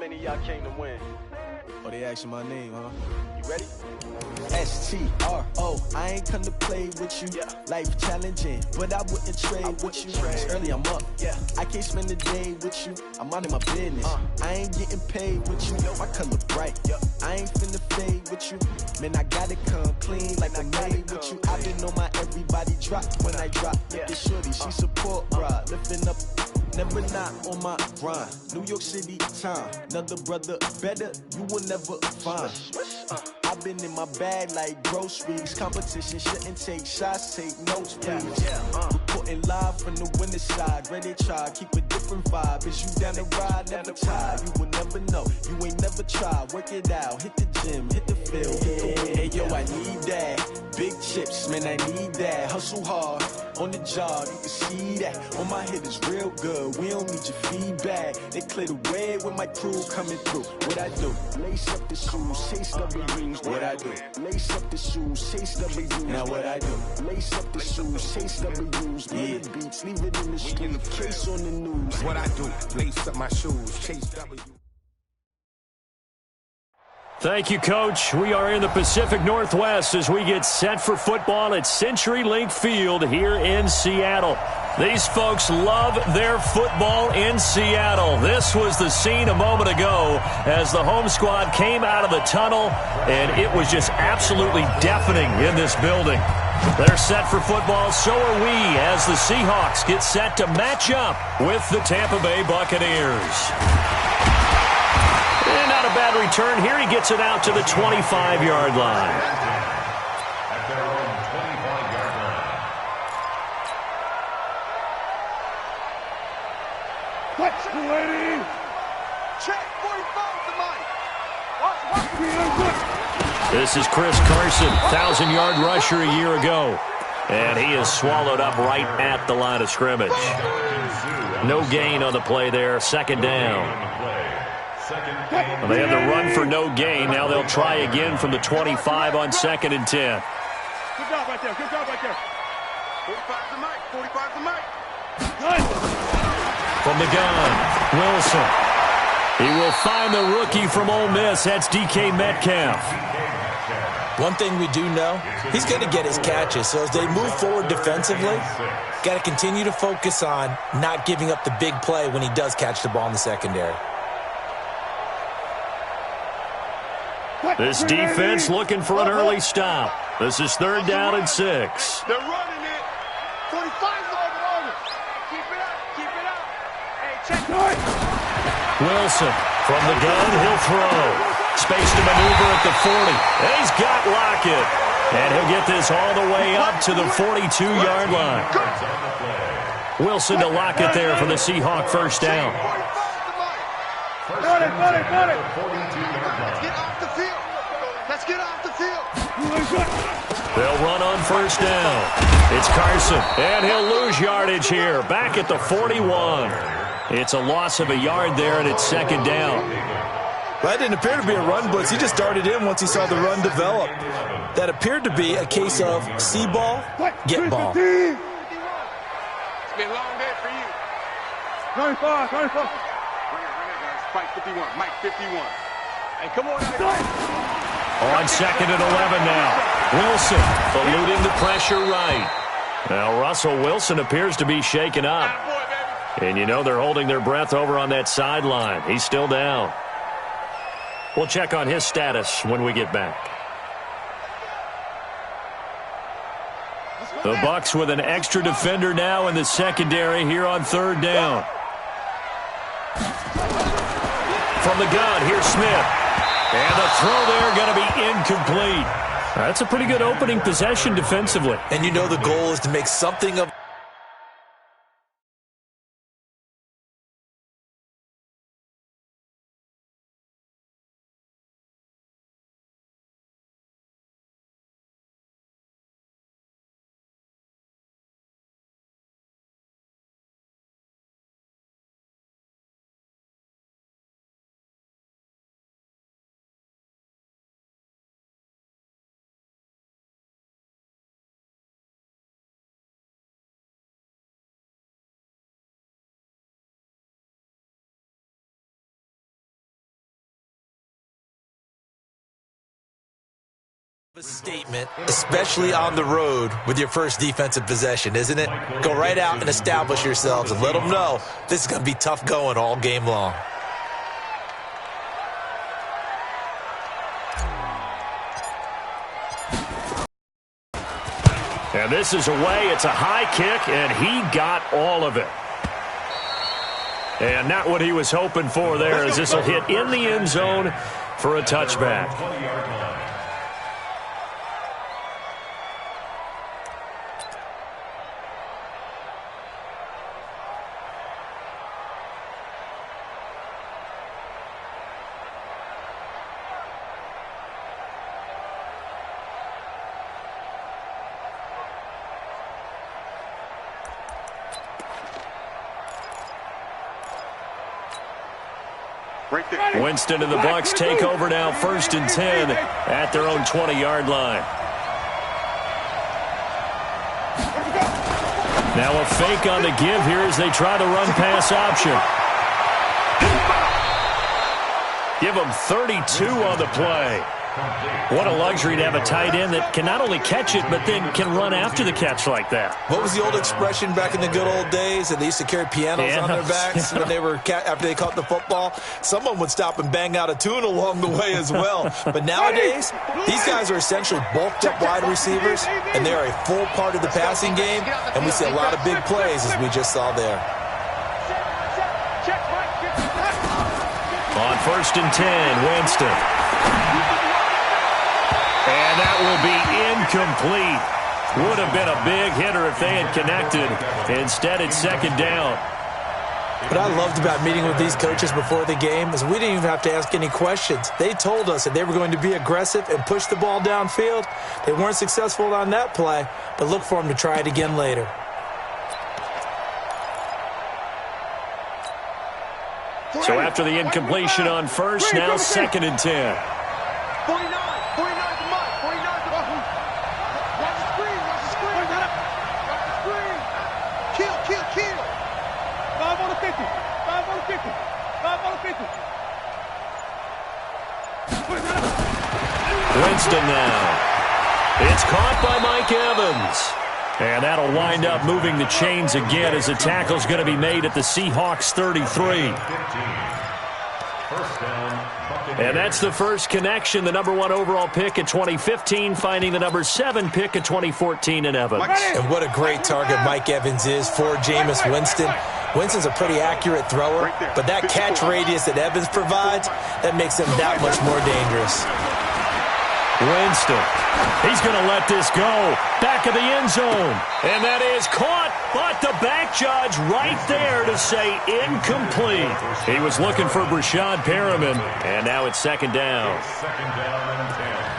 many of y'all came to win? Oh, they asking my name, huh? You ready? S-T-R-O, I ain't come to play with you. Yeah. Life challenging, but I wouldn't trade with you. It's early, I'm up. Yeah. I can't spend the day with you. I'm minding my business. I ain't getting paid with you. My color bright. I ain't finna fade with you. Man, I gotta come clean like I'm made with you. I've been on my everybody drop when I drop. Look at shorty, she support ride. Lifting up, never not on my grind. New York City time. Another brother better, you will never find. I've been in my bag like groceries. Competition shouldn't take shots, take notes, please. Reporting live from the winter side. Ready to try, keep a different vibe. Is you down the ride, never tired. You will never know, you ain't never tried. Work it out, hit the gym, hit the field, hit the wind. Hey yo, I need that. Big chips, man, I need that. Hustle hard, on the job, you can see that. On my head is real good, we don't need your feedback. They clear the way with my crew coming through. What I do? Lace up the shoes, chase W's. What I do? Lace up the shoes, chase W's. Now what I do? Lace up the shoes, chase W's. Yeah. The beats, leave it in the street, case on the news. What I do? Lace up my shoes, chase W's. Thank you, Coach. We are in the Pacific Northwest as we get set for football at CenturyLink Field here in Seattle. These folks love their football in Seattle. This was the scene a moment ago as the home squad came out of the tunnel, and it was just absolutely deafening in this building. They're set for football, so are we, as the Seahawks get set to match up with the Tampa Bay Buccaneers. And not a bad return here. He gets it out to the 25-yard line. At their own 25-yard line. Let's go, lady! Check 45 to Mike. This is Chris Carson, 1,000-yard rusher a year ago. And he is swallowed up right at the line of scrimmage. No gain on the play there, second down. Well, they had the run for no gain. Now they'll try again from the 25 on 2nd and 10. Good job right there. Good job right there. 45 to Mike. 45 to Mike. From the gun, Wilson. He will find the rookie from Ole Miss. That's DK Metcalf. One thing we do know, he's going to get his catches. So as they move forward defensively, got to continue to focus on not giving up the big play when he does catch the ball in the secondary. This defense looking for an early stop. This is 3rd down and 6. They're running it. 45's over. Keep it up. Keep it up. Hey, check it. Wilson from the gun. He'll throw. Space to maneuver at the 40. And he's got Lockett. And he'll get this all the way up to the 42-yard line. Wilson to Lockett there for the Seahawk first down. Got it. Let's get off the field. They'll run on first down. It's Carson, and he'll lose yardage here. Back at the 41. It's a loss of a yard there, and it's 2nd down. Well, that didn't appear to be a run blitz. He just darted in once he saw the run develop. That appeared to be a case of see ball, get ball. It's been a long day for you. 25. Bring it, guys. Mike 51. Mike 51. Hey, come on. On 2nd and 11 now. Wilson eluding the pressure right. Now Russell Wilson appears to be shaken up. And you know they're holding their breath over on that sideline. He's still down. We'll check on his status when we get back. The Bucs with an extra defender now in the secondary here on 3rd down. From the gun, here's Smith. And the throw there going to be incomplete. That's a pretty good opening possession defensively. And you know the goal is to make something of A statement, especially on the road with your first defensive possession, isn't it? Go right out and establish yourselves and let them know this is going to be tough going all game long. And this is away. It's a high kick, and he got all of it. And not what he was hoping for there, as this will hit in the end zone for a touchback. Winston and the Bucs take over now, 1st and 10 at their own 20-yard line. Now a fake on the give here as they try to run pass option. Give them 32 on the play. What a luxury to have a tight end that can not only catch it, but then can run after the catch like that. What was the old expression back in the good old days? That they used to carry pianos on their backs when they were after they caught the football. Someone would stop and bang out a tune along the way as well. But nowadays, these guys are essentially bulked up wide receivers, and they're a full part of the passing game, and we see a lot of big plays as we just saw there. On 1st and 10, Winston. And that will be incomplete. Would have been a big hitter if they had connected. Instead, it's 2nd down. What I loved about meeting with these coaches before the game is we didn't even have to ask any questions. They told us that they were going to be aggressive and push the ball downfield. They weren't successful on that play, but look for them to try it again later. So after the incompletion on 1st, now 2nd and 10. 49 the mark, 49 the mark. Watch the screen, watch the screen. Watch the screen. Kill. 5 on the 50, 5 on the 50, 5 on the 50. Winston now. It's caught by Mike Evans. And that'll wind up moving the chains again as the tackle's going to be made at the Seahawks 33. And that's the first connection, the number 1 overall pick in 2015, finding the number 7 pick in 2014 in Evans. And what a great target Mike Evans is for Jameis Winston. Winston's a pretty accurate thrower, but that catch radius that Evans provides, that makes him that much more dangerous. Winston, he's going to let this go. Back of the end zone. And that is caught, but the back judge right there to say incomplete. He was looking for Brashad Perriman, and now it's 2nd down. 2nd down and 10.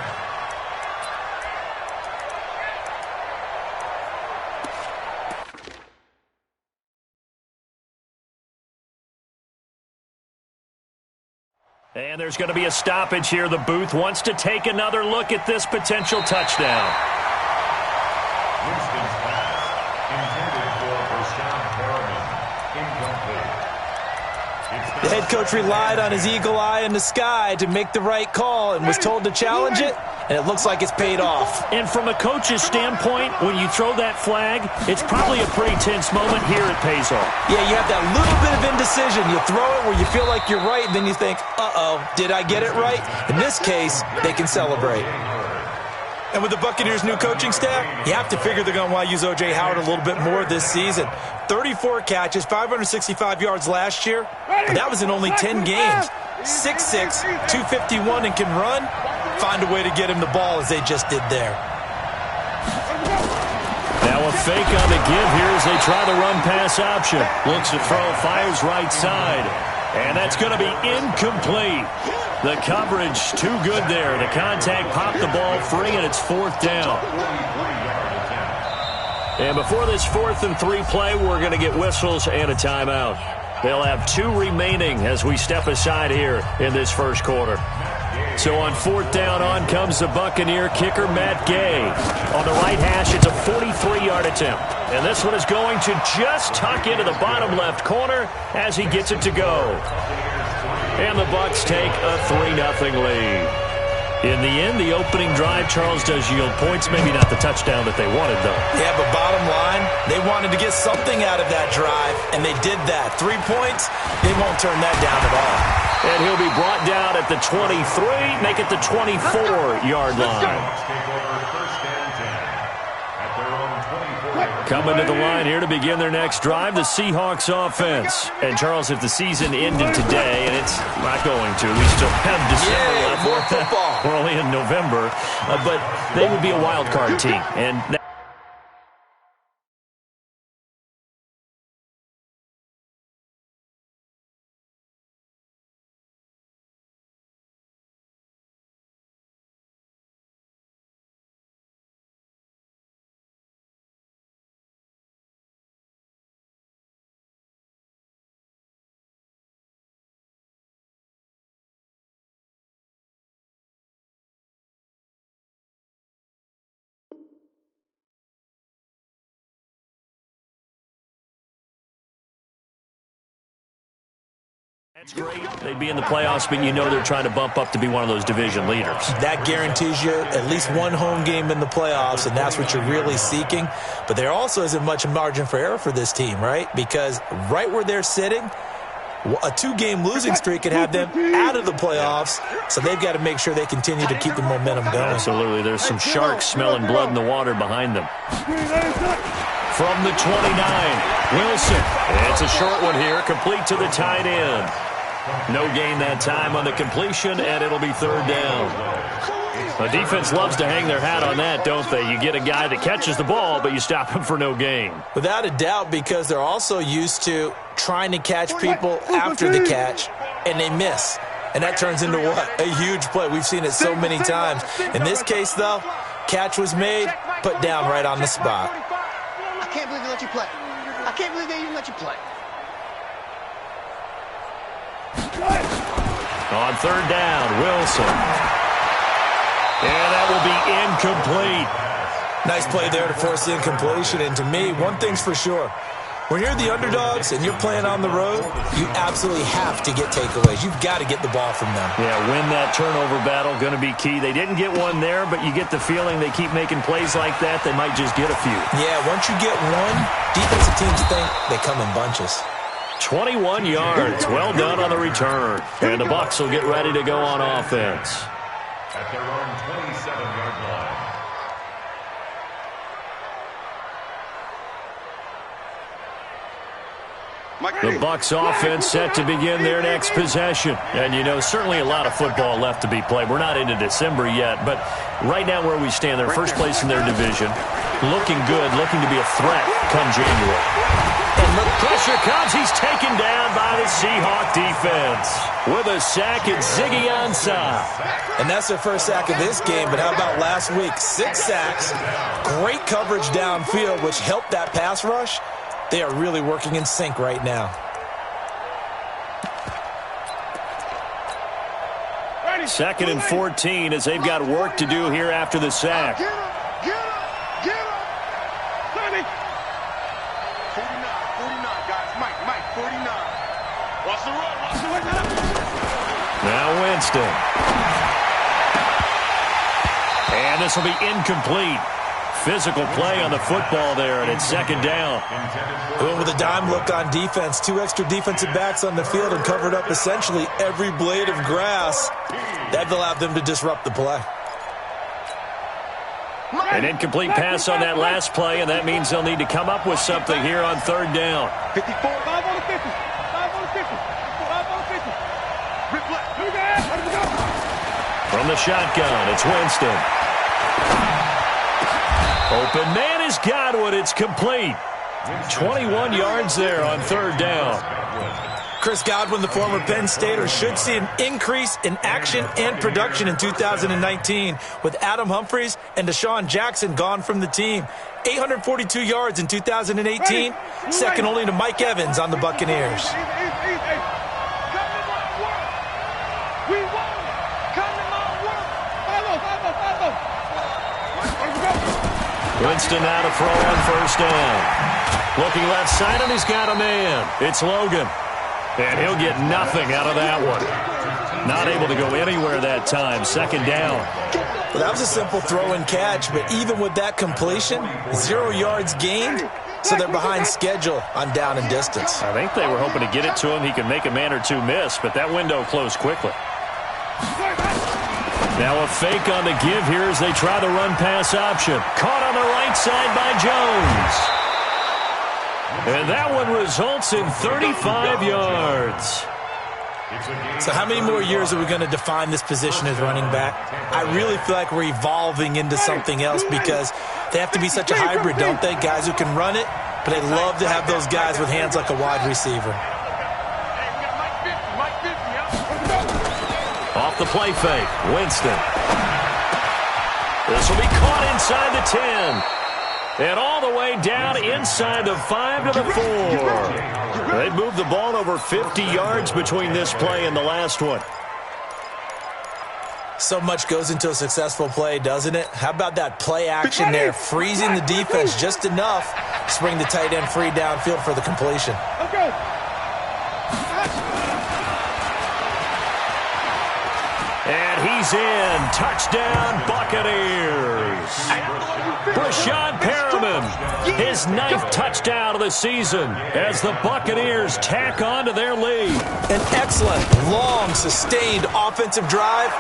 And there's going to be a stoppage here. The booth wants to take another look at this potential touchdown. Winston's pass intended for Brashad Perriman. Incomplete. The head coach relied on his eagle eye in the sky to make the right call and was told to challenge it, and it looks like it's paid off. And from a coach's standpoint, when you throw that flag, it's probably a pretty tense moment. Here it pays off. Yeah, you have that little bit of indecision. You throw it where you feel like you're right, and then you think, uh-oh, did I get it right? In this case, they can celebrate. And with the Buccaneers' new coaching staff, you have to figure they're going to want to use O.J. Howard a little bit more this season. 34 catches, 565 yards last year, but that was in only 10 games. 6'6", 251, and can run. Find a way to get him the ball as they just did there. Now a fake on the give here as they try the run pass option. Looks to throw, fires right side. And that's going to be incomplete. The coverage too good there. The contact popped the ball free, and it's 4th down. And before this 4th and 3 play, we're going to get whistles and a timeout. They'll have 2 remaining as we step aside here in this first quarter. So on 4th down, on comes the Buccaneer kicker, Matt Gay. On the right hash, it's a 43-yard attempt. And this one is going to just tuck into the bottom left corner as he gets it to go. And the Bucs take a 3-0 lead. In the end, the opening drive, Charles, does yield points. Maybe not the touchdown that they wanted, though. Yeah, but bottom line, they wanted to get something out of that drive, and they did that. 3 points, they won't turn that down at all. And he'll be brought down at the 23, make it the 24-yard line. Coming to the line here to begin their next drive, the Seahawks offense. And, Charles, if the season ended today, and it's not going to, we still have December left. More football. We're only in November. But they would be a wild card team. And that's great. They'd be in the playoffs, but you know they're trying to bump up to be one of those division leaders. That guarantees you at least one home game in the playoffs, and that's what you're really seeking. But there also isn't much margin for error for this team, right? Because right where they're sitting, a 2-game losing streak could have them out of the playoffs, so they've got to make sure they continue to keep the momentum going. Absolutely. There's some sharks smelling blood in the water behind them. From the 29, Wilson. It's a short one here, complete to the tight end. No gain that time on the completion, and it'll be third down. The defense loves to hang their hat on that, don't they? You get a guy that catches the ball, but you stop him for no gain. Without a doubt, because they're also used to trying to catch people after the catch, and they miss. And that turns into what? A huge play. We've seen it so many times. In this case, though, catch was made, put down right on the spot. I can't believe they let you play. I can't believe they even let you play. On third down, Wilson. And that will be incomplete. Nice play there to force the incompletion. And to me, one thing's for sure. When you're the underdogs and you're playing on the road, you absolutely have to get takeaways. You've got to get the ball from them. Yeah, win that turnover battle, going to be key. They didn't get one there, but you get the feeling they keep making plays like that, they might just get a few. Yeah, once you get one, defensive teams think they come in bunches. 21 yards. Well done on the return. And the Bucs will get ready to go on offense. At their own 27-yard line. The Bucs offense set to begin their next possession. And, you know, certainly a lot of football left to be played. We're not into December yet, but right now where we stand, they're first place in their division. Looking good, looking to be a threat come January. And the pressure comes. He's taken down by the Seahawk defense. With a sack, it's Ziggy Ansah. And that's their first sack of this game, but how about last week? 6 sacks, great coverage downfield, which helped that pass rush. They are really working in sync right now. Second and 14 as they've got work to do here after the sack. Get up, get up, get up. 49, guys. Mike, 49. Watch the run, watch the run. Now Winston. And this will be incomplete. Physical play on the football there, and it's second down. Going with a dime look on defense. 2 extra defensive backs on the field and covered up essentially every blade of grass. That allowed them to disrupt the play. An incomplete pass on that last play, and that means they'll need to come up with something here on third down. 54. 5 on the 50. 5 on the 50. 5 on the 50. Rip left. Let it go. From the shotgun, it's Winston. Open man has got one. It's complete. 21 yards there on third down. Chris Godwin, the former Penn Stater, should see an increase in action and production in 2019 with Adam Humphries and Deshaun Jackson gone from the team. 842 yards in 2018, second only to Mike Evans on the Buccaneers. Winston now to throw on first down. Looking left side, and he's got a man. It's Logan. And he'll get nothing out of that one. Not able to go anywhere that time. Second down. Well, that was a simple throw and catch, but even with that completion, 0 yards gained, so they're behind schedule on down and distance. I think they were hoping to get it to him. He could make a man or two miss, but that window closed quickly. Now a fake on the give here as they try the run-pass option. Caught on the right side by Jones. And that one results in 35 yards. So how many more years are we going to define this position as running back? I really feel like we're evolving into something else because they have to be such a hybrid, don't they? Guys who can run it, but they love to have those guys with hands like a wide receiver. Off the play fake, Winston. This will be caught inside the 10. And all the way down inside the 5 to the 4. They moved the ball over 50 yards between this play and the last one. So much goes into a successful play, doesn't it? How about that play action there, freezing the defense just enough to bring the tight end free downfield for the completion. Okay. And he's in. Touchdown, Buccaneers. Brashad Perriman, his 9th touchdown of the season as the Buccaneers tack on to their lead. An excellent, long, sustained offensive drive.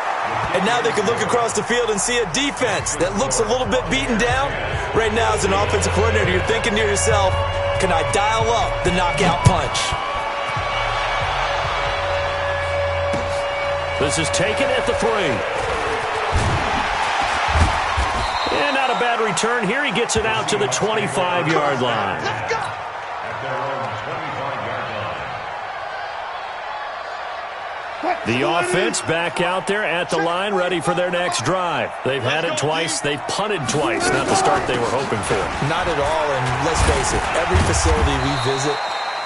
And now they can look across the field and see a defense that looks a little bit beaten down. Right now, as an offensive coordinator, you're thinking to yourself, can I dial up the knockout punch? This is taken at the 3. And not a bad return here. He gets it out to the 25-yard line. At their own 25-yard line. The offense back out there at the line, ready for their next drive. They've had it twice. They've punted twice. Not the start they were hoping for. Not at all, and let's face it, every facility we visit,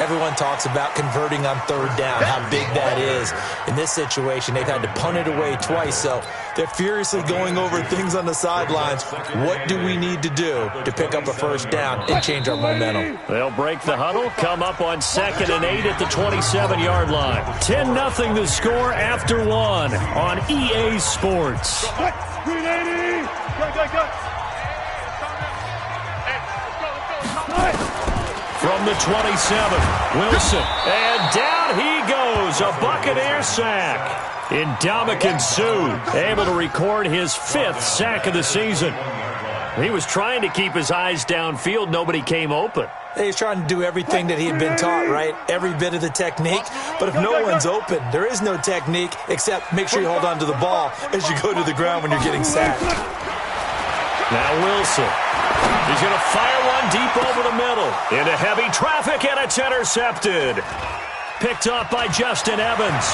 everyone talks about converting on 3rd down, how big that is. In this situation, they've had to punt it away twice, so they're furiously going over things on the sidelines. What do we need to do to pick up a 1st down and change our momentum? They'll break the huddle, come up on 2nd and 8 at the 27-yard line. 10-0 the score after 1 on EA Sports. Green 80. Go. From the 27, Wilson, and down he goes, a Buccaneer sack. Ndamukong Suh able to record his 5th sack of the season. He was trying to keep his eyes downfield. Nobody came open. He's trying to do everything that he had been taught, right? Every bit of the technique. But if no one's open, there is no technique except make sure you hold on to the ball as you go to the ground when you're getting sacked. Now Wilson. He's going to fire one deep over the middle. Into heavy traffic, and it's intercepted. Picked up by Justin Evans.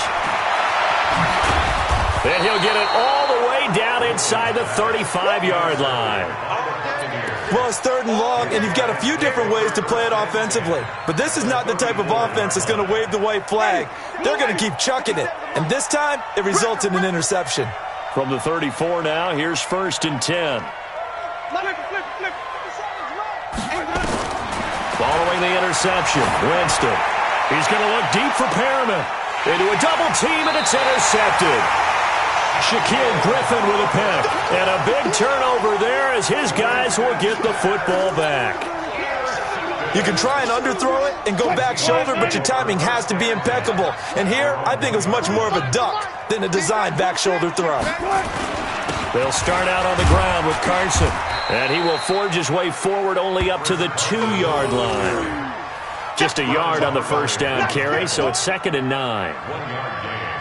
And he'll get it all the way down inside the 35-yard line. Well, it's 3rd and long, and you've got a few different ways to play it offensively. But this is not the type of offense that's going to wave the white flag. They're going to keep chucking it. And this time, it results in an interception. From the 34 now, here's 1st and 10. Following the interception, Winston. He's going to look deep for Perriman. Into a double team, and it's intercepted. Shaquille Griffin with a pick. And a big turnover there as his guys will get the football back. You can try and underthrow it and go back shoulder, but your timing has to be impeccable. And here, I think it was much more of a duck than a designed back shoulder throw. They'll start out on the ground with Carson. And he will forge his way forward only up to the 2-yard line. Just a yard on the 1st down carry, so it's 2nd and 9.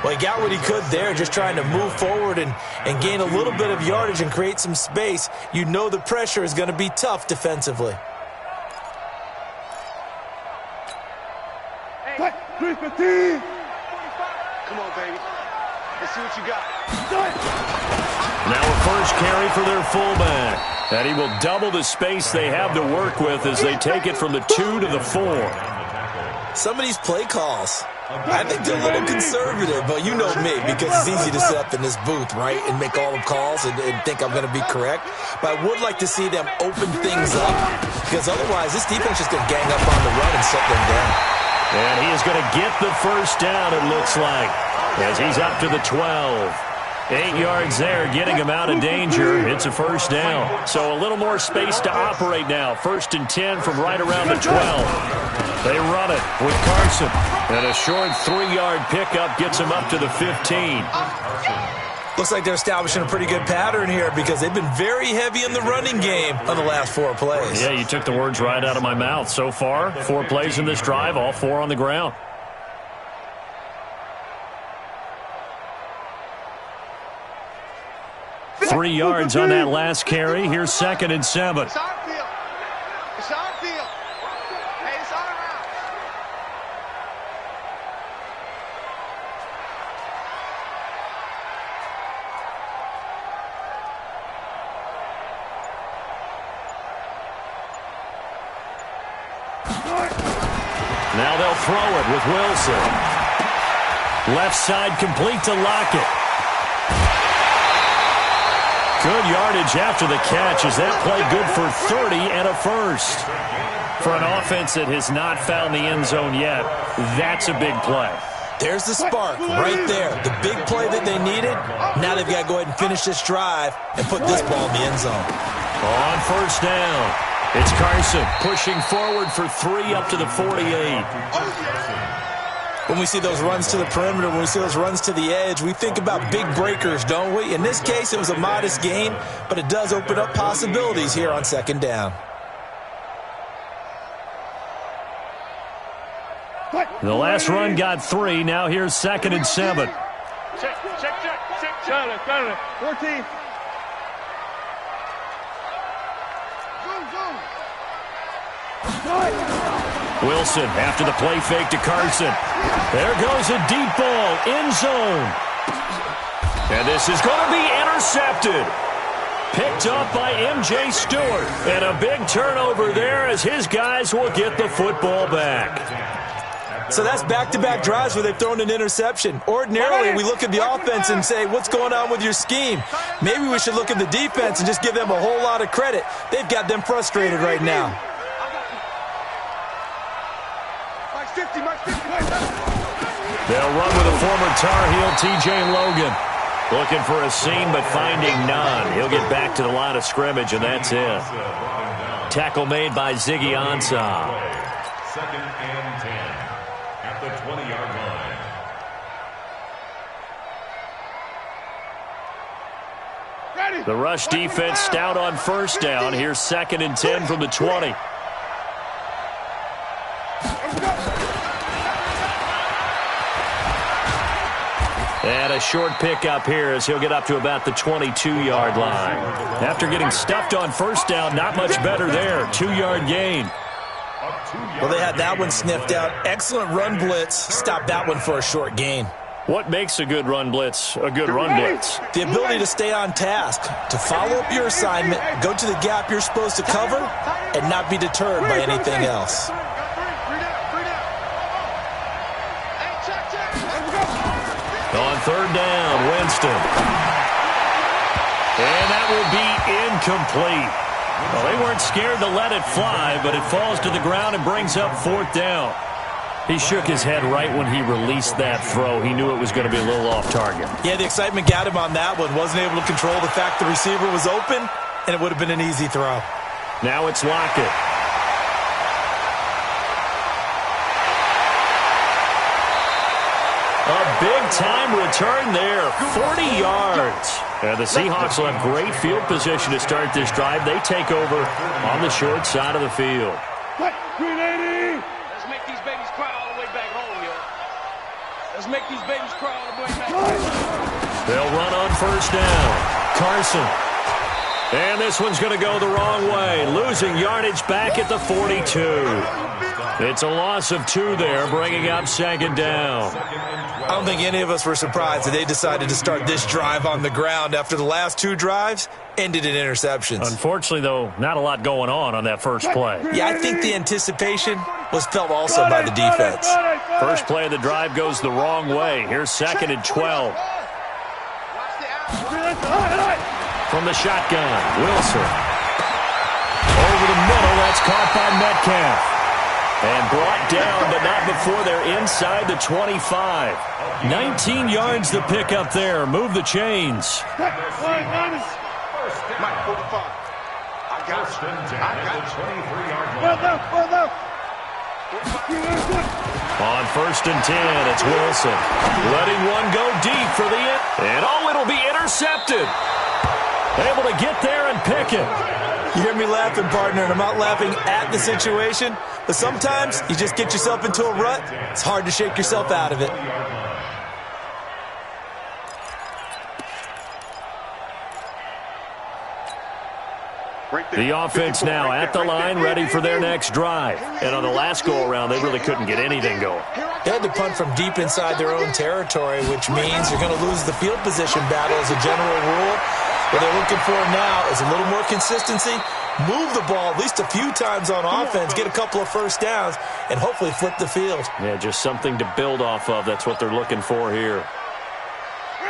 Well, he got what he could there, just trying to move forward and gain a little bit of yardage and create some space. You know the pressure is going to be tough defensively. Hey, 315. Come on, baby. Let's see what you got. Now a first carry for their fullback. And he will double the space they have to work with as they take it from the 2 to the 4. Some of these play calls, I think they're a little conservative, but you know me, because it's easy to sit up in this booth, right, and make all the calls and think I'm going to be correct. But I would like to see them open things up, because otherwise this defense is just going to gang up on the run and shut them down. And he is going to get the first down, it looks like, as he's up to the 12. 8 yards there, getting him out of danger. It's a first down. So a little more space to operate now. 1st and 10 from right around the 12. They run it with Carson. And a short 3-yard pickup gets him up to the 15. Looks like they're establishing a pretty good pattern here because they've been very heavy in the running game on the last 4 plays. Yeah, you took the words right out of my mouth. So far, 4 plays in this drive, all 4 on the ground. Three yards on that last carry. Here's 2nd and 7. It's our field. It's our field. Hey, it's all around. Now they'll throw it with Wilson. Left side complete to Lockett. Good yardage after the catch. Is that play good for 30 and a first? For an offense that has not found the end zone yet, that's a big play. There's the spark right there. The big play that they needed. Now they've got to go ahead and finish this drive and put this ball in the end zone. On first down, it's Carson pushing forward for 3 up to the 48. When we see those runs to the perimeter, when we see those runs to the edge, we think about big breakers, don't we? In this case, it was a modest gain, but it does open up possibilities here on 2nd down. The last run got 3. Now here's 2nd and 7. Check. Got it. 14. Wilson after the play fake to Carson. There goes a deep ball, end zone. And this is going to be intercepted. Picked up by M.J. Stewart. And a big turnover there as his guys will get the football back. So that's back-to-back drives where they've thrown an interception. Ordinarily, we look at the offense and say, what's going on with your scheme? Maybe we should look at the defense and just give them a whole lot of credit. They've got them frustrated right now. They'll run with a former Tar Heel, T.J. Logan. Looking for a seam, but finding none. He'll get back to the line of scrimmage, and that's it. Tackle made by Ziggy Ansah. 2nd and 10 at the 20-yard line. The rush defense stout on first down. Here's 2nd and 10 from the 20. And a short pickup here as he'll get up to about the 22-yard line. After getting stuffed on first down, not much better there. 2-yard gain. Well, they had that one sniffed out. Excellent run blitz. Stopped that one for a short gain. What makes a good run blitz a good run blitz? The ability to stay on task, to follow up your assignment, go to the gap you're supposed to cover, and not be deterred by anything else. On 3rd down, Winston. And that will be incomplete. Well, they weren't scared to let it fly, but it falls to the ground and brings up 4th down. He shook his head right when he released that throw. He knew it was going to be a little off target. Yeah, the excitement got him on that one. Wasn't able to control the fact the receiver was open, and it would have been an easy throw. Now it's Lockett. A big-time return there, 40 yards. And the Seahawks will have great field position to start this drive. They take over on the short side of the field. Let's make these babies cry all the way back home, yo. Let's make these babies cry all the way back home. They'll run on first down. Carson. And this one's going to go the wrong way. Losing yardage back at the 42. It's a loss of 2 there, bringing up 2nd down. I don't think any of us were surprised that they decided to start this drive on the ground after the last 2 drives ended in interceptions. Unfortunately, though, not a lot going on that first play. Yeah, I think the anticipation was felt also by the defense. First play of the drive goes the wrong way. Here's 2nd and 12. From the shotgun, Wilson. Over the middle, that's caught by Metcalf. And brought down, but not before they're inside the 25. 19 yards to pick up there. Move the chains. Mike, 45. I got First you. and 10 I at got the you. 23-yard line. On first and 10, it's Wilson. Letting one go deep for the end. And it'll be intercepted. Able to get there and pick it. You hear me laughing, partner, and I'm not laughing at the situation, but sometimes you just get yourself into a rut. It's hard to shake yourself out of it. The offense now at the line, ready for their next drive. And on the last go-around, they really couldn't get anything going. They had to punt from deep inside their own territory, which means you're going to lose the field position battle as a general rule. What they're looking for now is a little more consistency, move the ball at least a few times on offense, get a couple of first downs, and hopefully flip the field. Yeah, just something to build off of. That's what they're looking for here.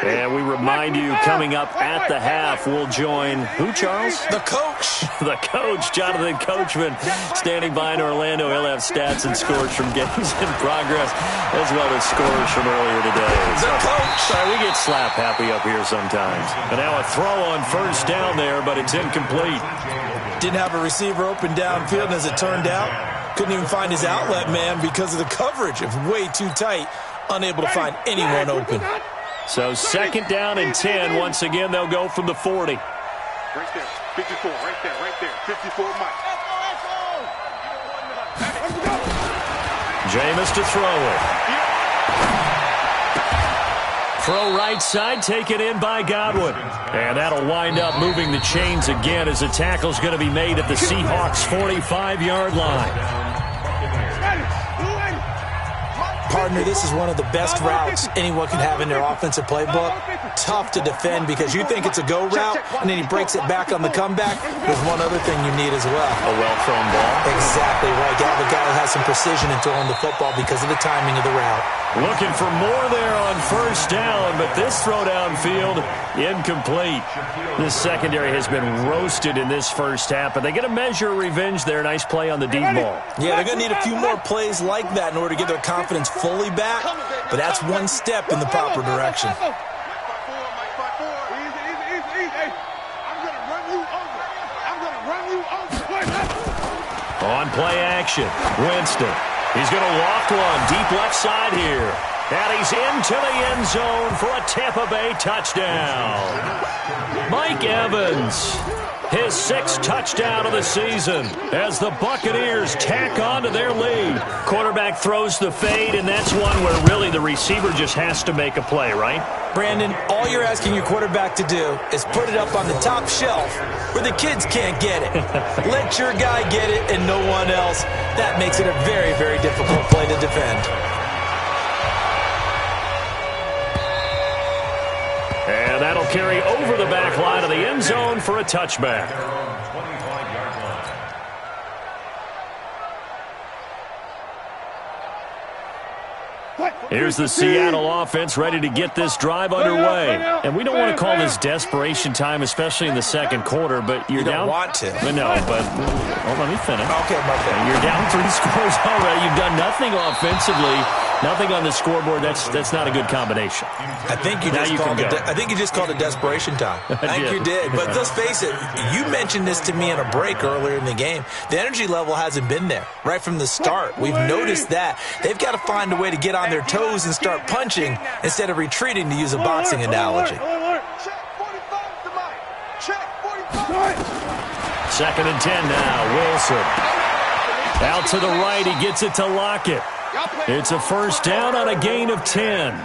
And we remind you, coming up at the half, we'll join who, Charles? The coach. The coach, Jonathan Coachman, standing by in Orlando. He'll have stats and scores from games in progress, as well as scores from earlier today. The coach. Sorry, we get slap happy up here sometimes. And now a throw on first down there, but it's incomplete. Didn't have a receiver open downfield, and as it turned out, couldn't even find his outlet man because of the coverage. It was way too tight, unable to find anyone open. So second down and 10. Once again, they'll go from the 40. Right there. 54. Right there. 54, Mike. Jameis to throw it. Throw right side, taken in by Godwin. And that'll wind up moving the chains again as the tackle's going to be made at the Seahawks' 45-yard line. Partner, this is one of the best routes anyone can have in their offensive playbook. Tough to defend because you think it's a go route, and then he breaks it back on the comeback. There's one other thing you need as well. A well-thrown ball. Exactly right. You have a guy who has some precision in throwing the football because of the timing of the route. Looking for more there on first down, but this throw downfield, incomplete. This secondary has been roasted in this first half, but they get a measure of revenge there. Nice play on the deep ball. Yeah, they're going to need a few more plays like that in order to get their confidence fully back, but that's one step in the proper direction. On play action, Winston. He's going to loft one deep left side here. And he's into the end zone for a Tampa Bay touchdown. Mike Evans, his 6th touchdown of the season as the Buccaneers tack on to their lead. Quarterback throws the fade, and that's one where really the receiver just has to make a play, right? Brandon, all you're asking your quarterback to do is put it up on the top shelf where the kids can't get it. Let your guy get it and no one else. That makes it a very, very difficult play to defend. And that'll carry over the back line of the end zone for a touchback. Here's the Seattle offense ready to get this drive underway. And we don't want to call this desperation time, especially in the second quarter, but you're down. You don't want to. No, but let me finish. Okay, my bad. You're down 3 scores already. You've done nothing offensively, nothing on the scoreboard. That's not a good combination. I think you just called it desperation time. I think you did. But let's face it, you mentioned this to me in a break earlier in the game. The energy level hasn't been there right from the start. We've noticed that. They've got to find a way to get on their toes and start punching instead of retreating, to use a boxing analogy. Second and 10 now. Wilson. Out to the right. He gets it to Lockett. It's a first down on a gain of 10.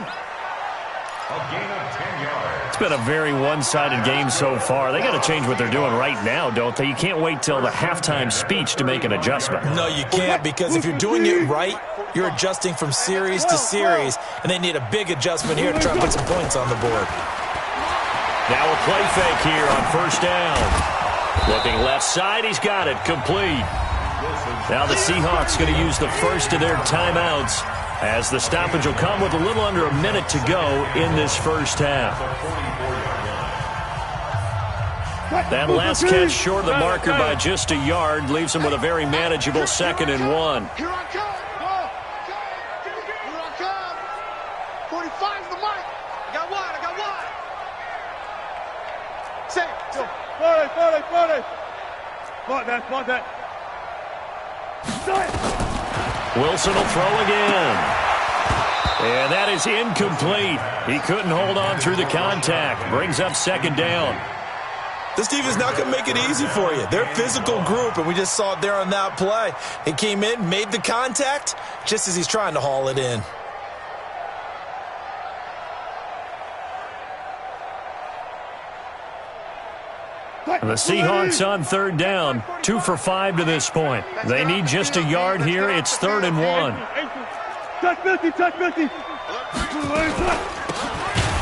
It's been a very one-sided game so far. They got to change what they're doing right now, don't they? You can't wait till the halftime speech to make an adjustment. No, you can't, because if you're doing it right, you're adjusting from series to series, and they need a big adjustment here to try to put some points on the board. Now a play fake here on first down. Looking left side, he's got it, complete. Now the Seahawks going to use the first of their timeouts as the stoppage will come with a little under a minute to go in this first half. That last catch short of the marker by just a yard leaves him with a very manageable 2nd and 1. Here I come. Here I come. 45's the mic. I got wide. Say it. 40. Spot that. Wilson will throw again. And that is incomplete. He couldn't hold on through the contact. Brings up 2nd down. This defense not going to make it easy for you. They're a physical group, and we just saw it there on that play. He came in, made the contact, just as he's trying to haul it in. The Seahawks on 3rd down, 2 for 5 to this point. They need just a yard here. It's 3rd and 1. Touch 50.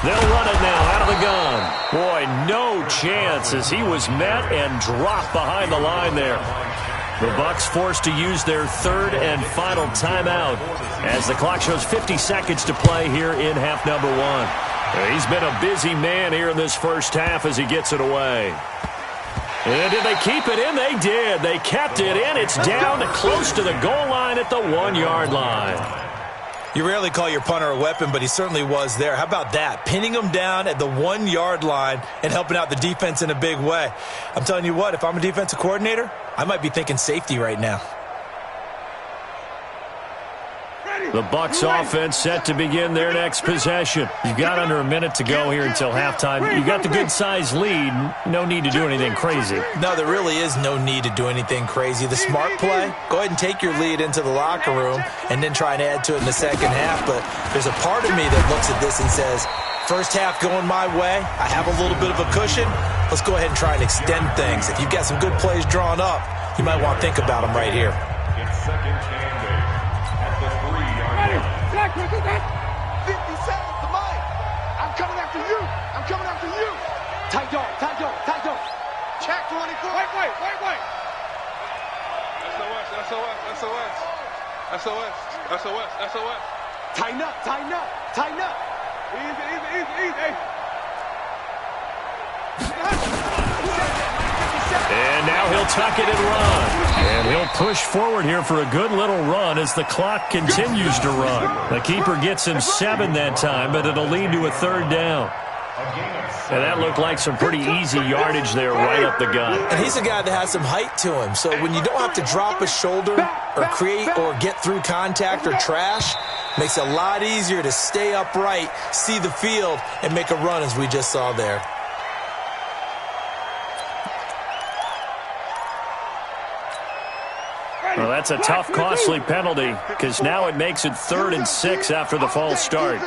They'll run it now out of the gun. Boy, no chance as he was met and dropped behind the line there. The Bucs forced to use their 3rd and final timeout as the clock shows 50 seconds to play here in half number 1. He's been a busy man here in this first half as he gets it away. And did they keep it in? They did. They kept it in. It's down close to the goal line at the 1-yard line. You rarely call your punter a weapon, but he certainly was there. How about that? Pinning him down at the 1-yard line and helping out the defense in a big way. I'm telling you what, if I'm a defensive coordinator, I might be thinking safety right now. The Bucs offense set to begin their next possession. You've got under a minute to go here until halftime. You got the good-sized lead. No need to do anything crazy. No, there really is no need to do anything crazy. The smart play, go ahead and take your lead into the locker room and then try and add to it in the second half. But there's a part of me that looks at this and says, first half going my way, I have a little bit of a cushion. Let's go ahead and try and extend things. If you've got some good plays drawn up, you might want to think about them right here. It's 2nd and 8 at the 3-yard line. 50 seconds, the mic. I'm coming after you. Tight dog. Check 24. Wait. SOS. Tighten up. Easy. And now he'll tuck it and run. And he'll push forward here for a good little run as the clock continues to run. The keeper gets him 7 that time, but it'll lead to a 3rd down. And that looked like some pretty easy yardage there right up the gut. And he's a guy that has some height to him. So when you don't have to drop a shoulder or create or get through contact or trash, makes it a lot easier to stay upright, see the field, and make a run as we just saw there. Well, that's a tough, costly penalty because now it makes it 3rd and 6 after the false start.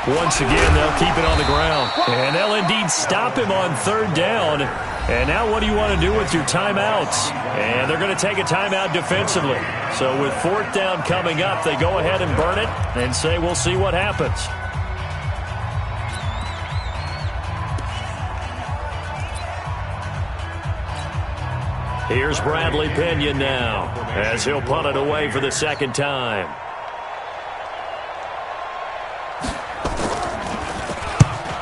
Once again, they'll keep it on the ground. And they'll indeed stop him on 3rd down. And now what do you want to do with your timeouts? And they're going to take a timeout defensively. So with 4th down coming up, they go ahead and burn it and say we'll see what happens. Here's Bradley Pinion now as he'll punt it away for the 2nd time.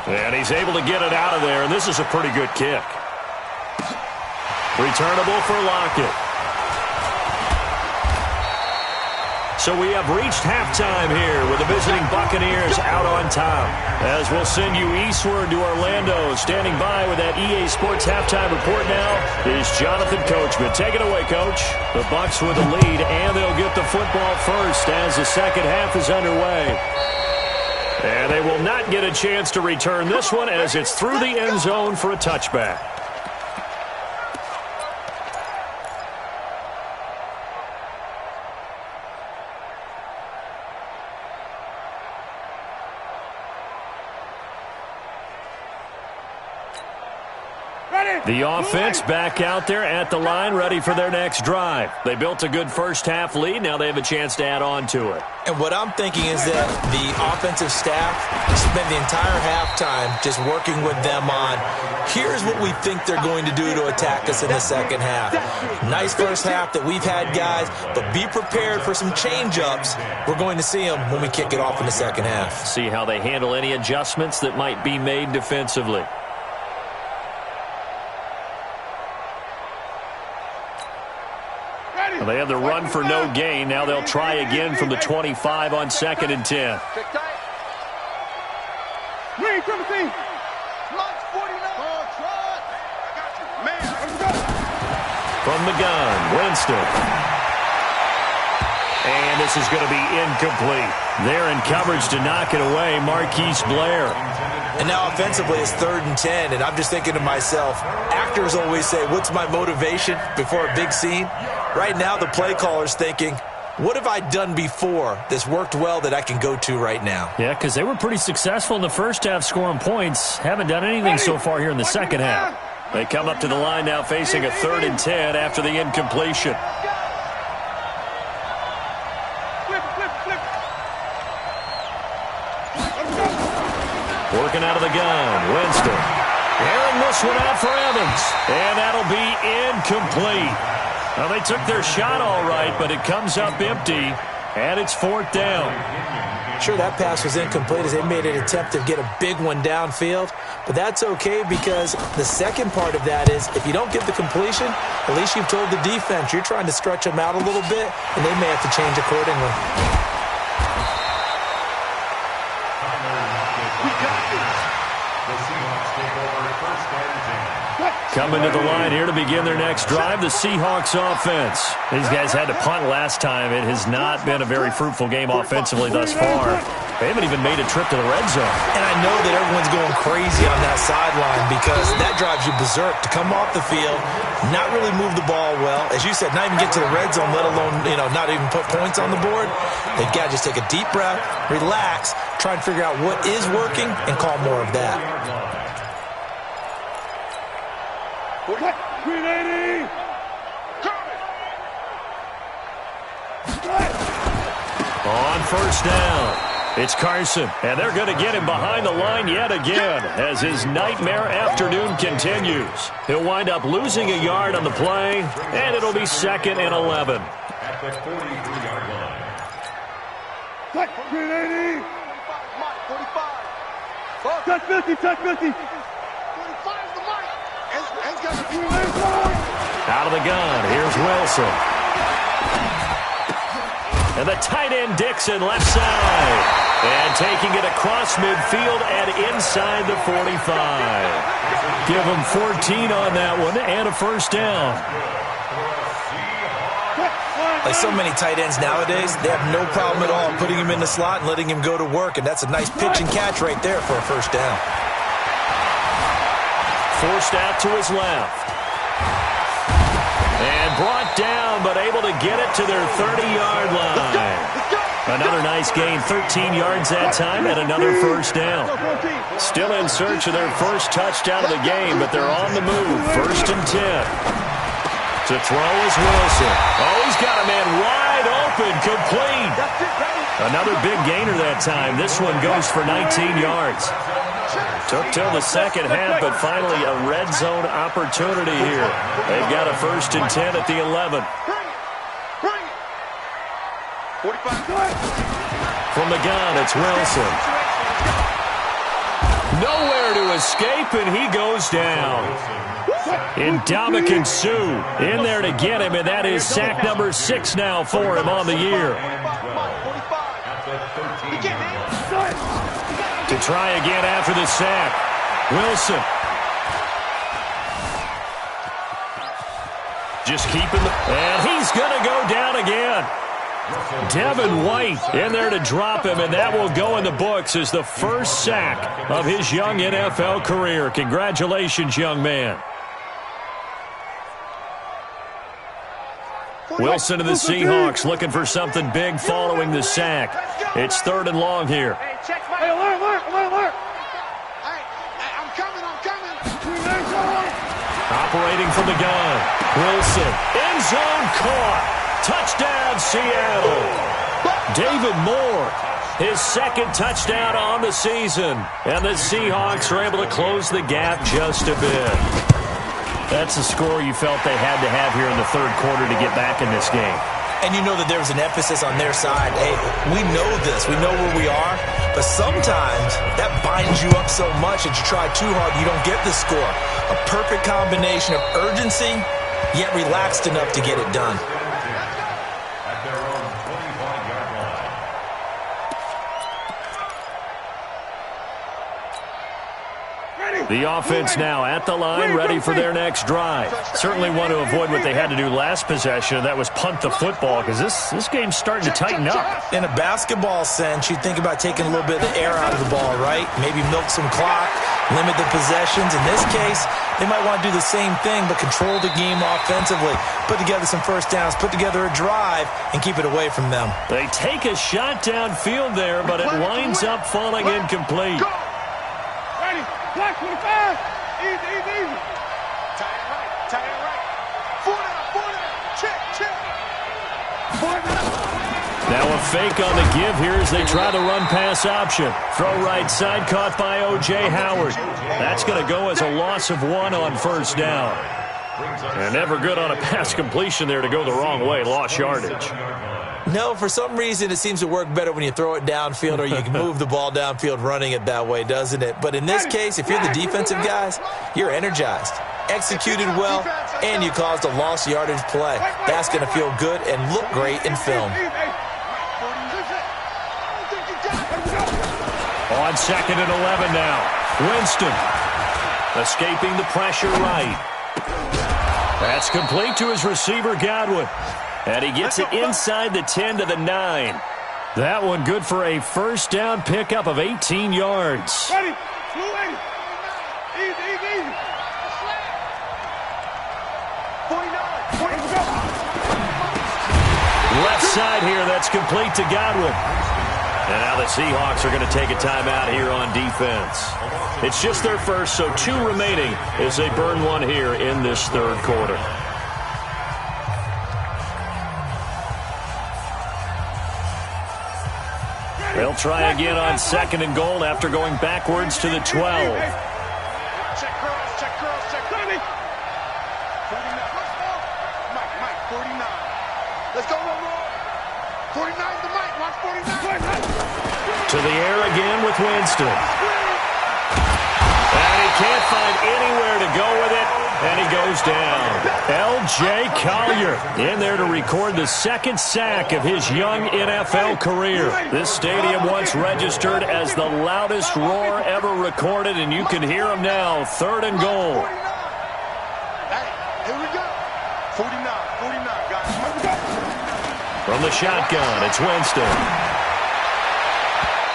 And he's able to get it out of there, and this is a pretty good kick. Returnable for Lockett. So we have reached halftime here with the visiting Buccaneers out on top. As we'll send you eastward to Orlando. Standing by with that EA Sports halftime report now is Jonathan Coachman. Take it away, Coach. The Bucs with the lead, and they'll get the football first as the second half is underway. And they will not get a chance to return this one as it's through the end zone for a touchback. Ready? The offense back out there at the line, ready for their next drive. They built a good first-half lead. Now they have a chance to add on to it. And what I'm thinking is that the offensive staff spent the entire halftime just working with them on, here's what we think they're going to do to attack us in the second half. Nice first half that we've had, guys, but be prepared for some change-ups. We're going to see them when we kick it off in the second half. See how they handle any adjustments that might be made defensively. Well, they have the run for no gain. Now they'll try again from the 25 on 2nd and 10. From the gun, Winston. And this is going to be incomplete. They're in coverage to knock it away, Marquise Blair. And now offensively it's 3rd and 10, and I'm just thinking to myself, actors always say, what's my motivation before a big scene? Right now the play caller's thinking, what have I done before that's worked well that I can go to right now? Yeah, because they were pretty successful in the first half scoring points. Haven't done anything so far here in the second half. They come up to the line now facing a 3rd and 10 after the incompletion. Working out of the gun, Winston. Airing this one out for Evans. And that'll be incomplete. Well, they took their shot all right, but it comes up empty, and it's 4th down. Sure, that pass was incomplete as they made an attempt to get a big one downfield, but that's okay because the second part of that is if you don't get the completion, at least you've told the defense you're trying to stretch them out a little bit, and they may have to change accordingly. Coming to the line here to begin their next drive, the Seahawks offense. These guys had to punt last time. It has not been a very fruitful game offensively thus far. They haven't even made a trip to the red zone. And I know that everyone's going crazy on that sideline because that drives you berserk to come off the field, not really move the ball well. As you said, not even get to the red zone, let alone, not even put points on the board. They've got to just take a deep breath, relax, try and figure out what is working, and call more of that. 380! On first down, it's Carson, and they're going to get him behind the line yet again as his nightmare afternoon continues. He'll wind up losing a yard on the play, and it'll be 2nd and 11. At the 43-yard line. 380! Touch 50, touch 50! Out of the gun, here's Wilson. And the tight end Dixon left side. And taking it across midfield and inside the 45. Give him 14 on that one and a first down. Like so many tight ends nowadays, they have no problem at all putting him in the slot and letting him go to work, and that's a nice pitch and catch right there for a first down. Forced out to his left. And brought down, but able to get it to their 30-yard line. Another nice gain, 13 yards that time, and another first down. Still in search of their first touchdown of the game, but they're on the move. 1st and 10. To throw is Wilson. Oh, he's got a man wide open, complete. Another big gainer that time. This one goes for 19 yards. Took till the second half, but finally a red zone opportunity here. They've got a 1st and 10 at the 11. From the gun, it's Wilson. Nowhere to escape, and he goes down. Ndamukong Suh in there to get him, and that is sack number 6 now for him on the year. To try again after the sack. Wilson. Just keeping the... And he's going to go down again. Devin White in there to drop him, and that will go in the books as the first sack of his young NFL career. Congratulations, young man. Wilson and the Seahawks looking for something big following the sack. It's 3rd and long here. Hey, alert! I'm coming! operating from the gun. Wilson, end zone caught. Touchdown, Seattle. David Moore, his second touchdown on the season. And the Seahawks are able to close the gap just a bit. That's a score you felt they had to have here in the third quarter to get back in this game. And you know that there was an emphasis on their side. Hey, we know this. We know where we are. But sometimes that binds you up so much that you try too hard, you don't get the score. A perfect combination of urgency, yet relaxed enough to get it done. At their own 25-yard line. The offense now at the line, ready for their next drive. Certainly want to avoid what they had to do last possession. That was punt the football, because this game's starting to tighten up. In a basketball sense, you think about taking a little bit of the air out of the ball, right? Maybe milk some clock, limit the possessions. In this case, they might want to do the same thing, but control the game offensively. Put together some first downs, put together a drive, and keep it away from them. They take a shot downfield there, but it winds up falling incomplete. Ready. Black 25. Easy, easy, easy. Tight end right. Tight end right. 4 down. Check, check. 4 down. Now a fake on the give here as they try the run-pass option. Throw right side, caught by O.J. Howard. That's going to go as a loss of 1 on first down. And never good on a pass completion there to go the wrong way. Lost yardage. No, for some reason, it seems to work better when you throw it downfield or you can move the ball downfield running it that way, doesn't it? But in this case, if you're the defensive guys, you're energized, executed well, and you caused a lost yardage play. That's going to feel good and look great in film. On 2nd and 11 now. Winston escaping the pressure right. That's complete to his receiver, Godwin. And he gets it inside the 10 to the 9. That one good for a first down pickup of 18 yards. Ready. Blue 80. Easy, easy, easy. 49. Left side here, that's complete to Godwin. And now the Seahawks are going to take a timeout here on defense. It's just their first, so 2 remaining as they burn one here in this third quarter. They'll try again on 2nd and goal after going backwards to the 12. Check cross, check cross, check 49. Mike, 49. Let's go, one more. 49 to Mike, watch 49. To the air again with Winston. And he can't find anywhere to go with it, and he goes down. L.J. Collier in there to record the second sack of his young NFL career. This stadium once registered as the loudest roar ever recorded, and you can hear him now. 3rd and goal. Hey, here we go. 49, guys. From the shotgun, it's Winston.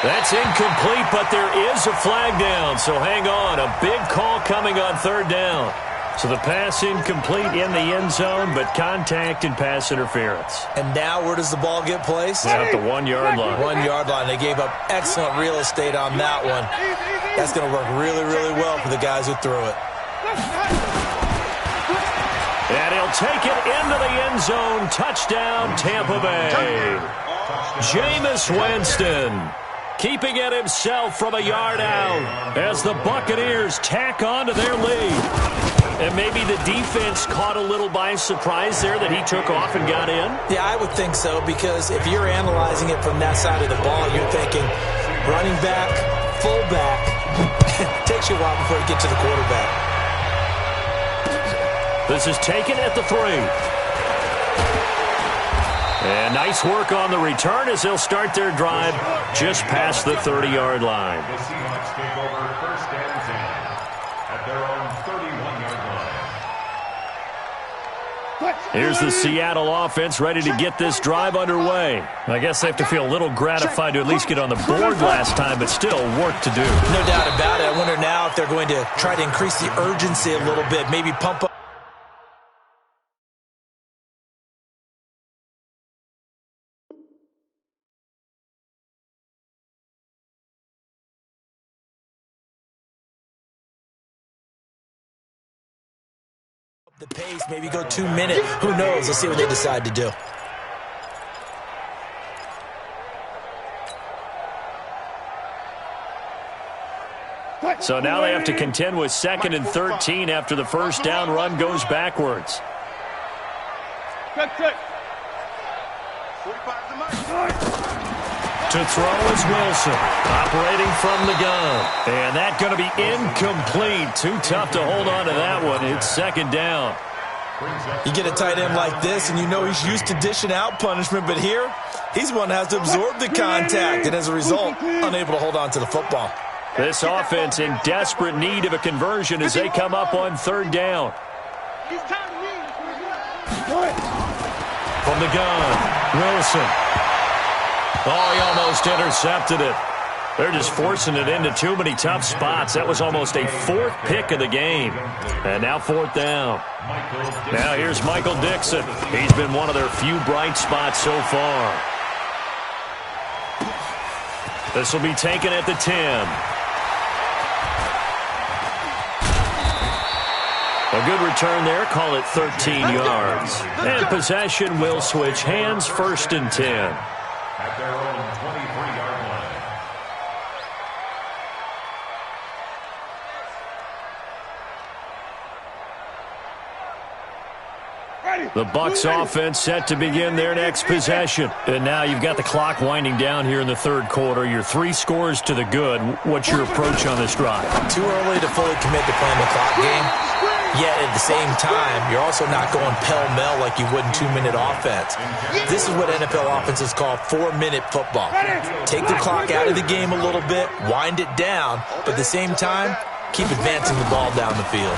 That's incomplete, but there is a flag down, so hang on. A big call coming on 3rd down. So the pass incomplete in the end zone, but contact and pass interference. And now where does the ball get placed? At the 1-yard line. 1-yard line. They gave up excellent real estate on that one. That's going to work really, really well for the guys who threw it. And he'll take it into the end zone. Touchdown, Tampa Bay. Jameis Winston keeping it himself from a yard out as the Buccaneers tack on to their lead. And maybe the defense caught a little by surprise there that he took off and got in? Yeah, I would think so, because if you're analyzing it from that side of the ball, you're thinking running back, fullback. Takes you a while before you get to the quarterback. This is taken at the 3. And nice work on the return as they'll start their drive just past the 30-yard line. The Seahawks take over 1st and 10 at their own 31-yard line. Here's the Seattle offense ready to get this drive underway. I guess they have to feel a little gratified to at least get on the board last time, but still work to do. No doubt about it. I wonder now if they're going to try to increase the urgency a little bit, maybe pump up the pace, maybe go 2 minutes. Who knows? Let's see what they decide to do. So now they have to contend with 2nd and 13 after the first down run goes backwards. Check. To throw is Wilson, operating from the gun. And that's going to be incomplete. Too tough to hold on to that one. It's 2nd down. You get a tight end like this, and you know he's used to dishing out punishment, but here, he's one that has to absorb the contact, and as a result, unable to hold on to the football. This offense in desperate need of a conversion as they come up on 3rd down. From the gun, Wilson. Oh, he almost intercepted it. They're just forcing it into too many tough spots. That was almost a 4th pick of the game. And now 4th down. Now here's Michael Dixon. He's been one of their few bright spots so far. This will be taken at the 10. A good return there. Call it 13 yards. And possession will switch hands. 1st and 10. At their own 23-yard line. The Bucs offense set to begin their next possession. And now you've got the clock winding down here in the 3rd quarter. You're 3 scores to the good. What's your approach on this drive? Too early to fully commit to playing the clock game. Yet at the same time, you're also not going pell-mell like you would in 2-minute offense. This is what NFL offenses call 4-minute football. Take the clock out of the game a little bit, wind it down, but at the same time, keep advancing the ball down the field.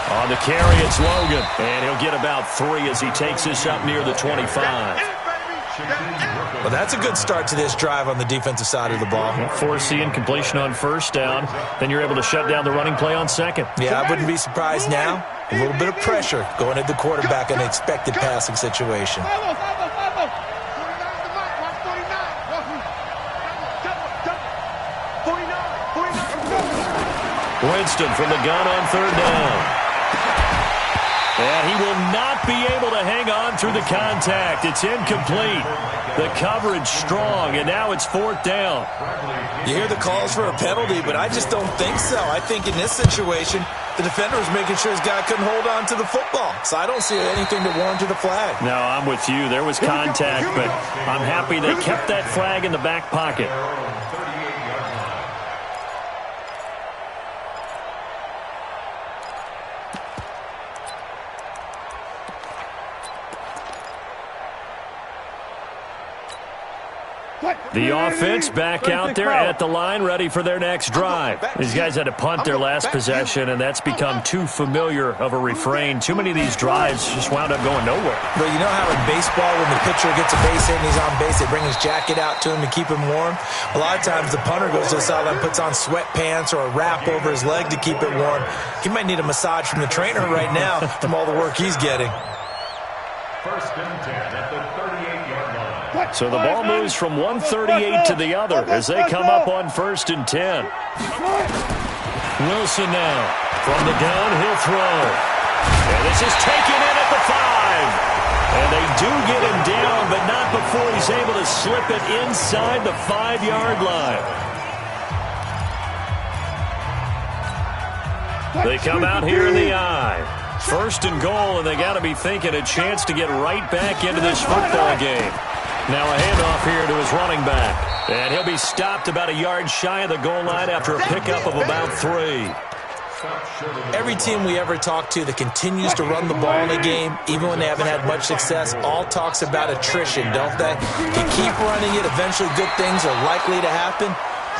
On the carry, it's Logan, and he'll get about 3 as he takes this up near the 25. Well, that's a good start to this drive on the defensive side of the ball. Force the incompletion on 1st down. Then you're able to shut down the running play on 2nd. Yeah, I wouldn't be surprised now. A little bit of pressure going at the quarterback in an expected passing situation. Winston from the gun on 3rd down. And he will not be able to hang on through the contact. It's incomplete. The coverage strong, and now it's 4th down. You hear the calls for a penalty, but I just don't think so. I think in this situation, the defender was making sure his guy couldn't hold on to the football. So I don't see anything to warrant the flag. No, I'm with you. There was contact, but I'm happy they kept that flag in the back pocket. The offense back out there at the line, ready for their next drive. These guys had to punt their last possession, and that's become too familiar of a refrain. Too many of these drives just wound up going nowhere. But you know how in baseball, when the pitcher gets a base hit and he's on base, they bring his jacket out to him to keep him warm? A lot of times the punter goes to the sideline, puts on sweatpants or a wrap over his leg to keep it warm. He might need a massage from the trainer right now from all the work he's getting. 1st and 10 at the 38-yard line. So the ball moves from 138 to the other as they come up on 1st and 10. Wilson now from the gun, he'll throw. And this is taken in at the 5. And they do get him down, but not before he's able to slip it inside the 5-yard line. They come out here in the I. 1st and goal, and they got to be thinking a chance to get right back into this football game. Now a handoff here to his running back. And he'll be stopped about a yard shy of the goal line after a pickup of about 3. Every team we ever talk to that continues to run the ball in a game, even when they haven't had much success, all talks about attrition, don't they? If you keep running it, eventually good things are likely to happen.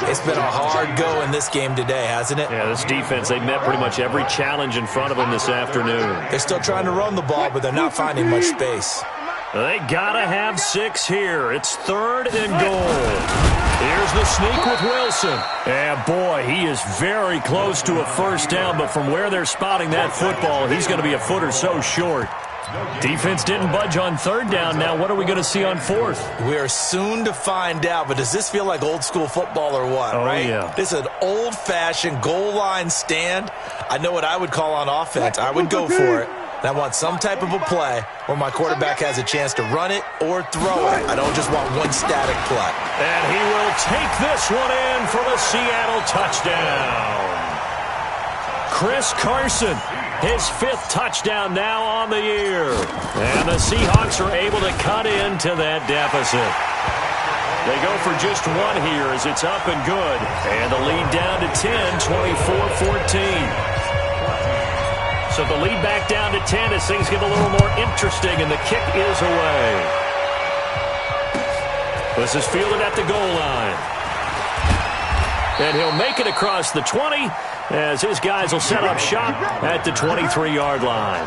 It's been a hard go in this game today, hasn't it? Yeah, this defense, they met pretty much every challenge in front of them this afternoon. They're still trying to run the ball, but they're not finding much space. They gotta have 6 here. It's 3rd and goal. Here's the sneak with Wilson. And boy, he is very close to a 1st down, but from where they're spotting that football, he's going to be a foot or so short. Defense didn't budge on 3rd down. Now what are we going to see on 4th? We are soon to find out, but does this feel like old school football or what, right? Yeah. This is an old-fashioned goal line stand. I know what I would call on offense. I would go for it. And I want some type of a play where my quarterback has a chance to run it or throw it. I don't just want one static play. And he will take this one in for the Seattle touchdown. Chris Carson, his 5th touchdown now on the year. And the Seahawks are able to cut into that deficit. They go for just one here as it's up and good. And the lead down to 10, 24-14. So the lead back down to 10 as things get a little more interesting, and the kick is away. This is fielded at the goal line. And he'll make it across the 20 as his guys will set up shop at the 23-yard line.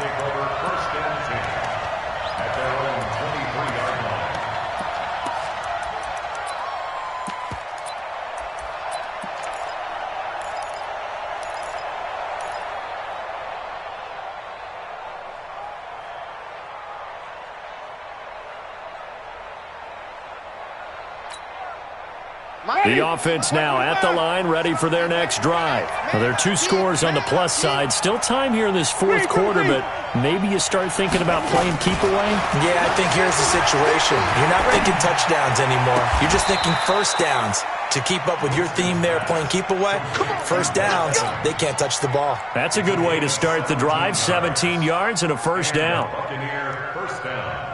The offense now at the line, ready for their next drive. Well, there are 2 scores on the plus side. Still time here in this 4th quarter, but maybe you start thinking about playing keep away? Yeah, I think here's the situation. You're not thinking touchdowns anymore. You're just thinking first downs. To keep up with your theme there, playing keep away, first downs, they can't touch the ball. That's a good way to start the drive. 17 yards and a first down. Buccaneer first down.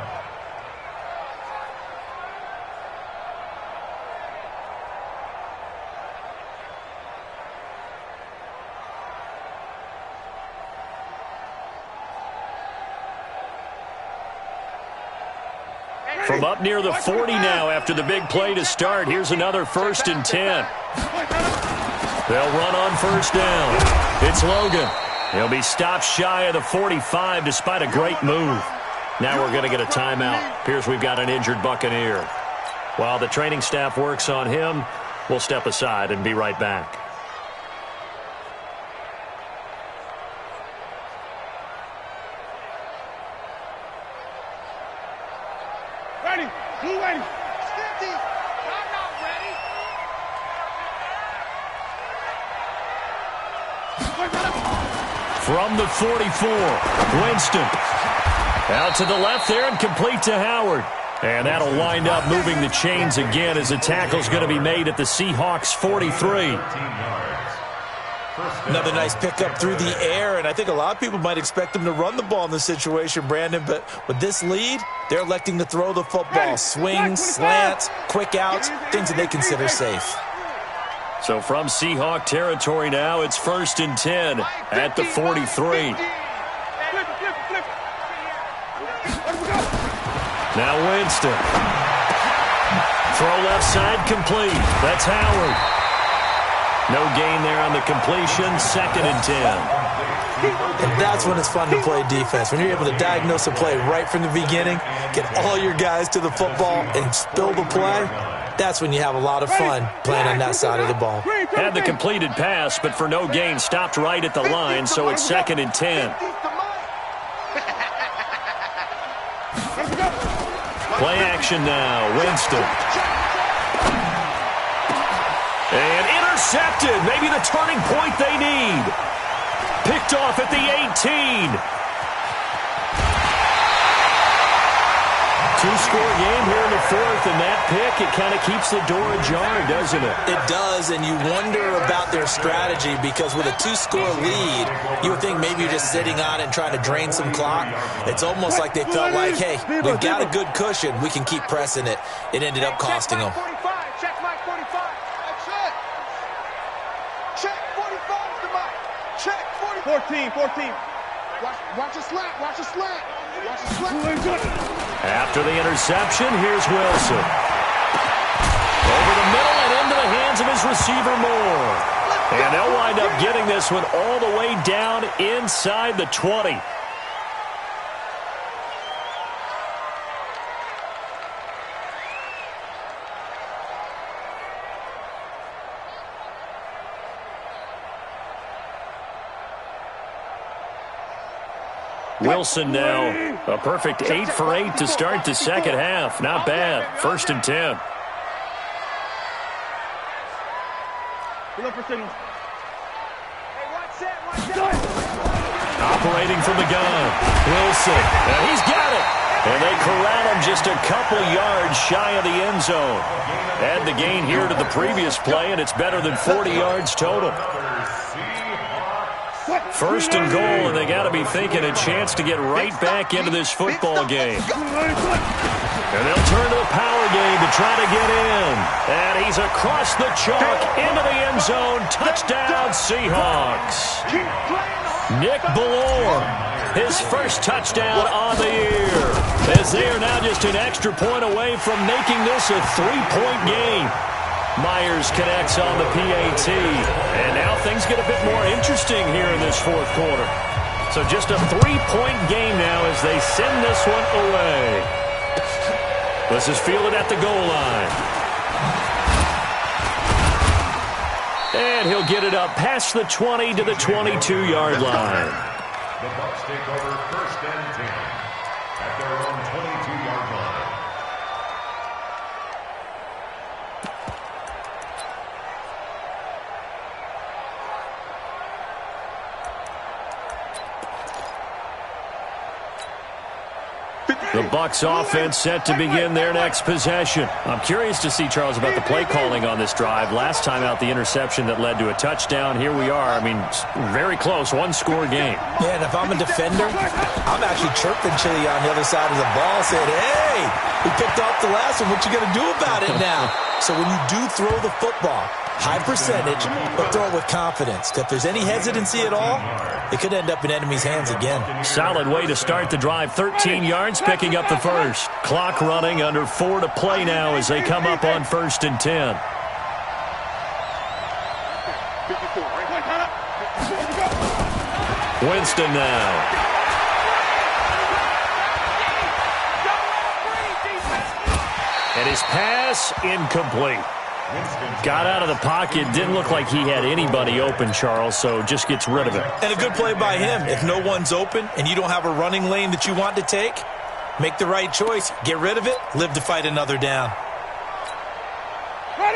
From up near the 40 now after the big play to start. Here's another 1st and 10. They'll run on first down. It's Logan. He'll be stopped shy of the 45 despite a great move. Now we're going to get a timeout. Appears we've got an injured Buccaneer. While the training staff works on him, we'll step aside and be right back. Ready. Blue ready. Stinty. I'm not ready. From the 44, Winston. Out to the left there and complete to Howard. And that'll wind up moving the chains again as the tackle's going to be made at the Seahawks 43. Another nice pickup through the air, and I think a lot of people might expect them to run the ball in this situation, Brandon, but with this lead, they're electing to throw the football. Swings, slants, quick outs, things that they consider safe. So from Seahawk territory now, it's 1st and 10 at the 43. Now Winston. Throw left side complete. That's Howard. No gain there on the completion. 2nd and 10. And that's when it's fun to play defense. When you're able to diagnose a play right from the beginning, get all your guys to the football, and spill the play, that's when you have a lot of fun playing on that side of the ball. Had the completed pass, but for no gain, stopped right at the line, so it's 2nd and 10. Play action now. Winston. And intercepted. Maybe the turning point they need. Picked off at the 18. Two-score game here in the 4th, and that pick, it kind of keeps the door ajar, doesn't it? It does, and you wonder about their strategy because with a 2-score lead, you would think maybe you're just sitting on it and trying to drain some clock. It's almost like they felt like, hey, we've got a good cushion. We can keep pressing it. It ended up costing them. Check Mike 45. That's it. Check 45 is the mic. Check 45. 14. Watch a slant. Watch a slant. Watch a slant. After the interception, here's Wilson. Over the middle and into the hands of his receiver Moore. And they'll wind up getting this one all the way down inside the 20. Wilson now a perfect 8 for 8 to start the second half. Not bad. 1st and 10. Look for signal. Hey, watch that. Operating from the gun, Wilson. And he's got it. And they corral him just a couple yards shy of the end zone. Add the gain here to the previous play, and it's better than 40 yards total. First and goal, and they got to be thinking a chance to get right back into this football game. And they'll turn to the power game to try to get in. And he's across the chalk into the end zone. Touchdown, Seahawks. Nick Ballore, his first touchdown on the year, as they are now just an extra point away from making this a 3-point game. Myers connects on the PAT, and now things get a bit more interesting here in this fourth quarter. So just a 3-point game now as they send this one away. This is fielded at the goal line. And he'll get it up past the 20 to the 22-yard line. The Bucs take over first and 10 at their own 22-yard line. The Bucs offense set to begin their next possession. I'm curious to see, Charles, about the play calling on this drive. Last time out, the interception that led to a touchdown. Here we are. I mean, very close, one-score game. Yeah, and if I'm a defender, I'm actually chirping Chili on the other side of the ball, saying, hey, we picked off the last one. What you going to do about it now? So when you do throw the football, high percentage, but throw it with confidence. If there's any hesitancy at all, it could end up in enemy's hands again. Solid way to start the drive. 13 yards, picking up the first. Clock running, under 4 to play now as they come up on 1st and 10. Winston now. And his pass incomplete. Got out of the pocket. Didn't look like he had anybody open, Charles, so just gets rid of it. And a good play by him. If no one's open and you don't have a running lane that you want to take, make the right choice. Get rid of it. Live to fight another down.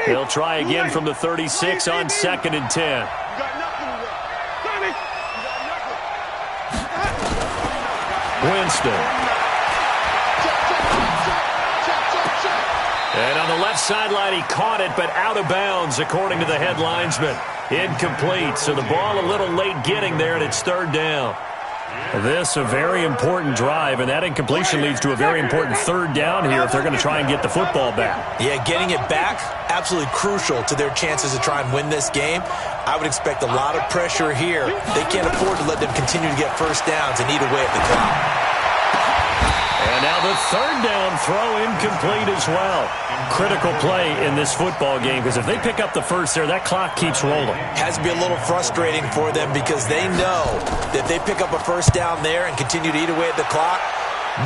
He'll try again from the 36 on 2nd and 10. Winston. And on the left sideline, he caught it, but out of bounds, according to the head linesman. Incomplete, so the ball a little late getting there, and it's 3rd down. This a very important drive, and that incompletion leads to a very important 3rd down here if they're going to try and get the football back. Yeah, getting it back, absolutely crucial to their chances to try and win this game. I would expect a lot of pressure here. They can't afford to let them continue to get first downs and eat away at the clock. And now the 3rd down throw incomplete as well. Critical play in this football game because if they pick up the first there, that clock keeps rolling. Has to be a little frustrating for them because they know that if they pick up a first down there and continue to eat away at the clock,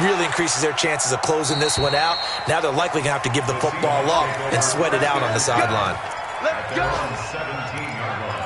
really increases their chances of closing this one out. Now they're likely going to have to give the football up and sweat it out on the sideline. Let's go. 17-yard line.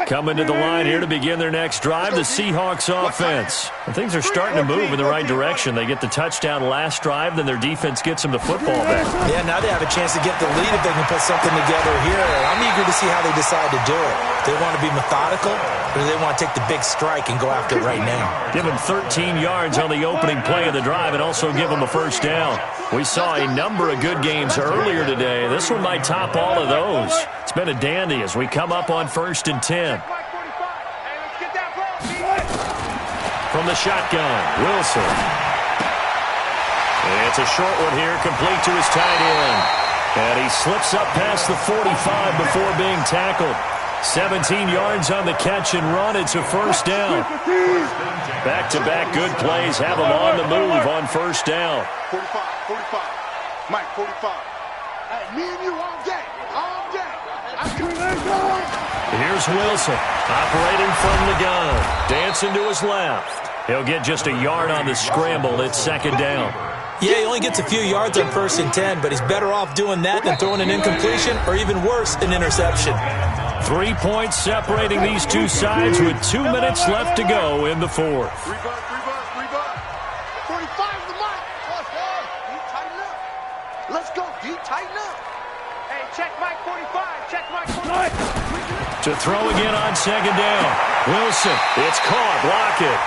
Coming to the line here to begin their next drive, the Seahawks offense. And things are starting to move in the right direction. They get the touchdown last drive, then their defense gets them the football back. Yeah, now they have a chance to get the lead if they can put something together here. I'm eager to see how they decide to do it. They want to be methodical, or do they want to take the big strike and go after it right now? Give them 13 yards on the opening play of the drive and also give them a first down. We saw a number of good games earlier today. This one might top all of those. It's been a dandy as we come up on 1st and 10. From the shotgun, Wilson. It's a short one here, complete to his tight end. And he slips up past the 45 before being tackled. 17 yards on the catch and run. It's a first down. Back-to-back good plays have him on the move on first down. 45. Mike, 45. Hey, me and you all day. All day. Here's Wilson, operating from the gun. Dancing to his left. He'll get just a yard on the scramble. It's 2nd down. Yeah, he only gets a few yards on 1st and 10, but he's better off doing that than throwing an incompletion or even worse, an interception. 3 points separating these two sides with 2 minutes left to go in the 4th. 3 bucks. 45 is the mark. D, tighten up. Let's go, D, tighten up. Hey, check Mike 45. Check Mike 45. To throw again on second down. Wilson, it's caught, block it.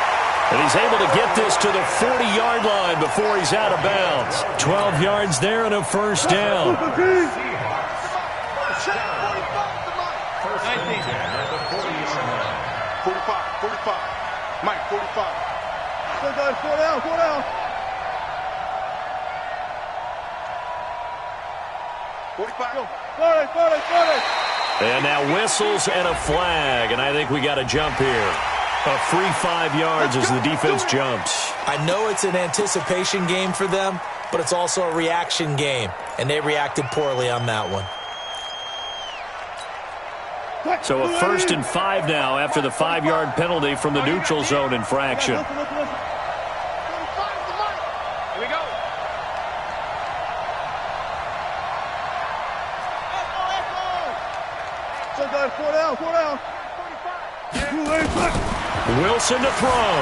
And he's able to get this to the 40-yard line before he's out of bounds. 12 yards there and a first down. Check 45 to Mike. 45. Mike 45. Four down. 45. 40. And now whistles and a flag, and I think we got a jump here. A free 5 yards as the defense jumps. I know it's an anticipation game for them, but it's also a reaction game, and they reacted poorly on that one. So a 1st and 5 now after the 5-yard penalty from the neutral zone infraction. Here we go. Four down. Wilson to throw.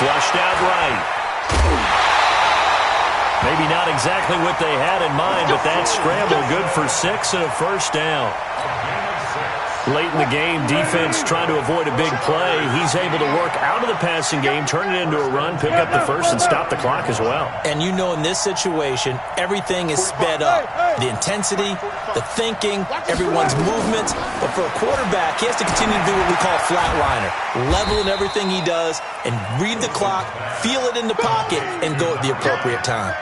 Flushed out right. Maybe not exactly what they had in mind, but that scramble good for 6 and a first down. Late in the game, defense trying to avoid a big play. He's able to work out of the passing game, turn it into a run, pick up the first, and stop the clock as well. And you know in this situation, everything is sped up. The intensity, the thinking, everyone's movements. But for a quarterback, he has to continue to do what we call flatliner. Level in everything he does and read the clock, feel it in the pocket, and go at the appropriate time.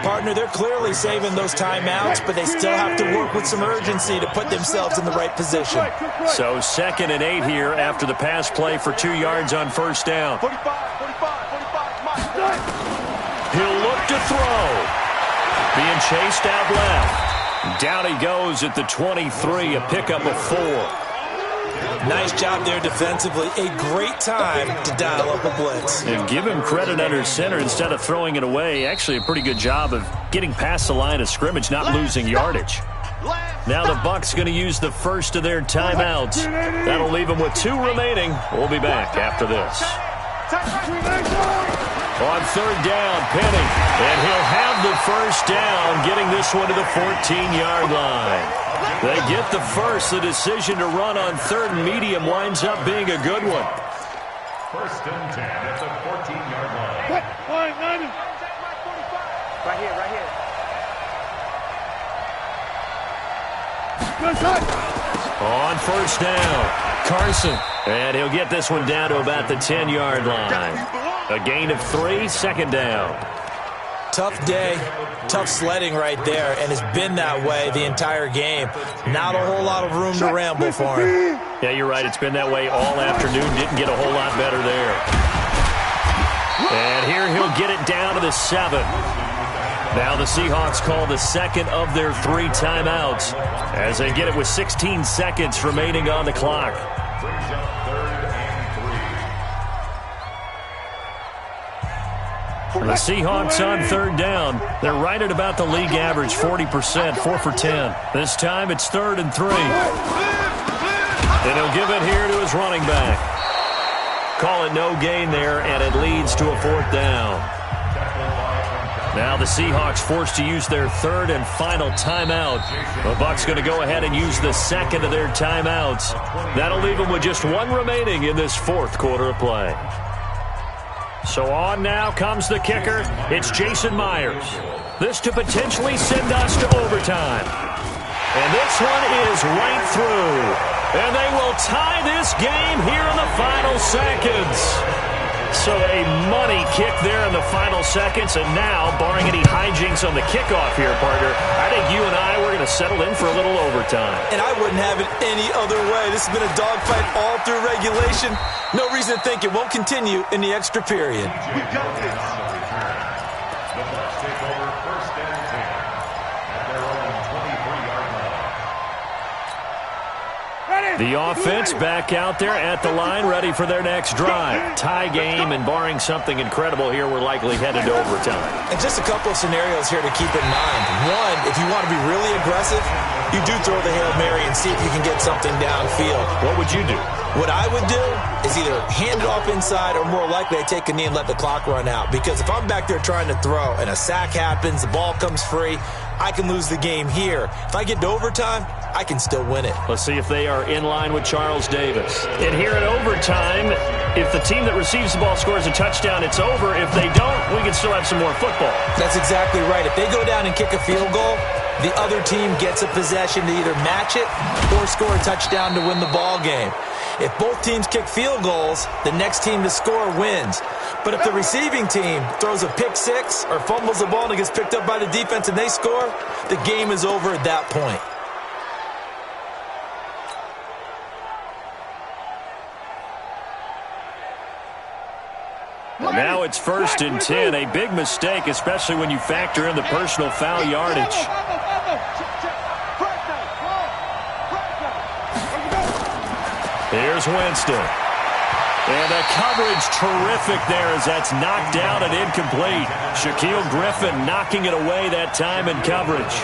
Partner, they're clearly saving those timeouts, but they still have to work with some urgency to put themselves in the right position. So 2nd and 8 here after the pass play for 2 yards on first down. 45. He'll look to throw. Being chased out left. Down he goes at the 23, a pickup of 4. Nice job there defensively. A great time to dial up a blitz. And give him credit under center instead of throwing it away. Actually a pretty good job of getting past the line of scrimmage, not losing yardage. Now the Bucs going to use the first of their timeouts. That'll leave them with 2 remaining. We'll be back after this. On 3rd down, Penny. And he'll have the first down, getting this one to the 14-yard line. They get the first. The decision to run on 3rd and medium winds up being a good one. 1st and 10 at the 14-yard line. Right here. On first down, Carson. And he'll get this one down to about the 10-yard line. A gain of 3, 2nd down. Tough day, tough sledding right there, and it's been that way the entire game. Not a whole lot of room to ramble for him. Yeah, you're right. It's been that way all afternoon. Didn't get a whole lot better there. And here he'll get it down to the 7. Now the Seahawks call the 2nd of their 3 timeouts as they get it with 16 seconds remaining on the clock. Brings up 3rd and 3. The Seahawks on 3rd down. They're right at about the league average, 40%, 4 for 10. This time it's 3rd and 3. And he'll give it here to his running back. Call it no gain there, and it leads to a 4th down. Now the Seahawks forced to use their 3rd and final timeout. The Bucs going to go ahead and use the 2nd of their timeouts. That'll leave them with just 1 remaining in this 4th quarter of play. So on now comes the kicker. It's Jason Myers. This to potentially send us to overtime. And this one is right through. And they will tie this game here in the final seconds. So a money kick there in the final seconds. And now, barring any hijinks on the kickoff here, partner, I think you and I, we're going to settle in for a little overtime. And I wouldn't have it any other way. This has been a dogfight all through regulation. No reason to think it won't continue in the extra period. We got this. The Bucs take over 1st and 10 at their own 23-yard line. The offense back out there at the line, ready for their next drive. Tie game, and barring something incredible here, we're likely headed to overtime. And just a couple of scenarios here to keep in mind. One, if you want to be really aggressive, you do throw the Hail Mary and see if you can get something downfield. What would you do? What I would do is either hand it off inside or more likely I take a knee and let the clock run out. Because if I'm back there trying to throw and a sack happens, the ball comes free, I can lose the game here. If I get to overtime, I can still win it. Let's see if they are in line with Charles Davis. And here at overtime, if the team that receives the ball scores a touchdown, it's over. If they don't, we can still have some more football. That's exactly right. If they go down and kick a field goal, the other team gets a possession to either match it or score a touchdown to win the ball game. If both teams kick field goals, the next team to score wins. But if the receiving team throws a pick six or fumbles the ball and it gets picked up by the defense and they score, the game is over at that point. And now it's 1st and 10. A big mistake, especially when you factor in the personal foul yardage. Here's Winston. And the coverage terrific there as that's knocked down and incomplete. Shaquille Griffin knocking it away that time in coverage.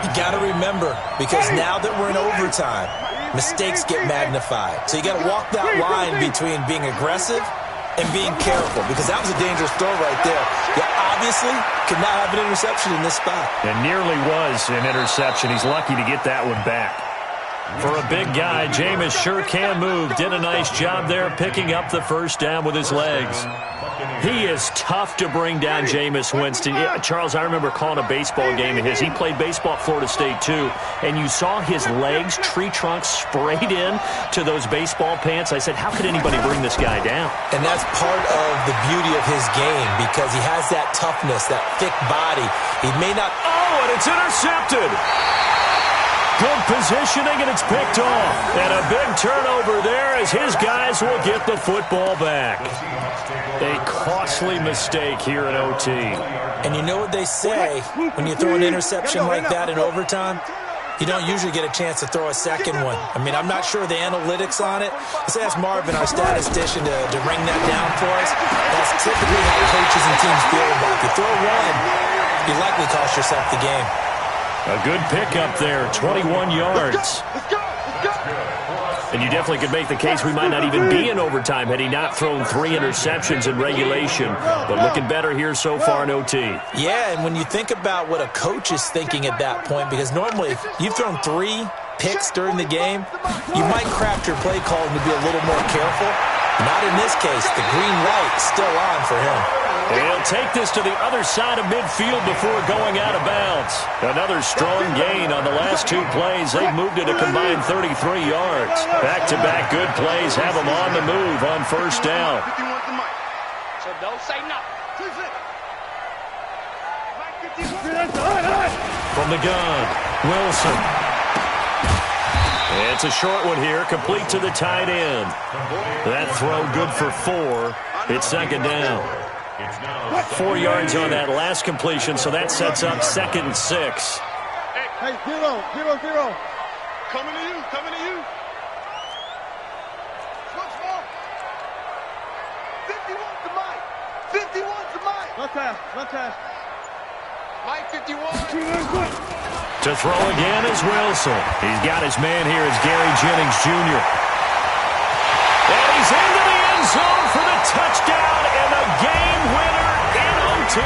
You got to remember, because now that we're in overtime, mistakes get magnified. So you got to walk that line between being aggressive and being careful, because that was a dangerous throw right there. You obviously could not have an interception in this spot. It nearly was an interception. He's lucky to get that one back. For a big guy, Jameis sure can move. Did a nice job there picking up the first down with his legs. He is tough to bring down, Jameis Winston. Yeah, Charles, I remember calling a baseball game of his. He played baseball at Florida State, too. And you saw his legs, tree trunks sprayed in to those baseball pants. I said, how could anybody bring this guy down? And that's part of the beauty of his game, because he has that toughness, that thick body. He may not... Oh, and it's intercepted! Good positioning, and it's picked off. And a big turnover there as his guys will get the football back. A costly mistake here in OT. And you know what they say, when you throw an interception like that in overtime, you don't usually get a chance to throw a second one. I mean, I'm not sure the analytics on it. Let's ask Marvin, our statistician, to ring that down for us. That's typically how coaches and teams feel about it. If you throw one, you likely cost yourself the game. A good pickup there, 21 yards. And you definitely could make the case we might not even be in overtime had he not thrown 3 interceptions in regulation. But looking better here so far in OT. Yeah, and when you think about what a coach is thinking at that point, because normally if you've thrown 3 picks during the game, you might craft your play calling to be a little more careful. Not in this case. The green light still on for him. He'll take this to the other side of midfield before going out of bounds. Another strong gain on the last 2 plays. They've moved it a combined 33 yards. Back-to-back good plays have them on the move on first down. So don't say nothing. From the gun, Wilson. It's a short one here, complete to the tight end. That throw good for 4. It's 2nd down. 4 yards on that last completion, so that sets up 2nd and 6. Hey, 0. Coming to you. Switch ball. 51's the mic. 51's the mic. Run pass. Mike 51. To throw again is Wilson. He's got his man here as Gary Jennings Jr. And he's into the end zone for the touchdown and a game winner in OT.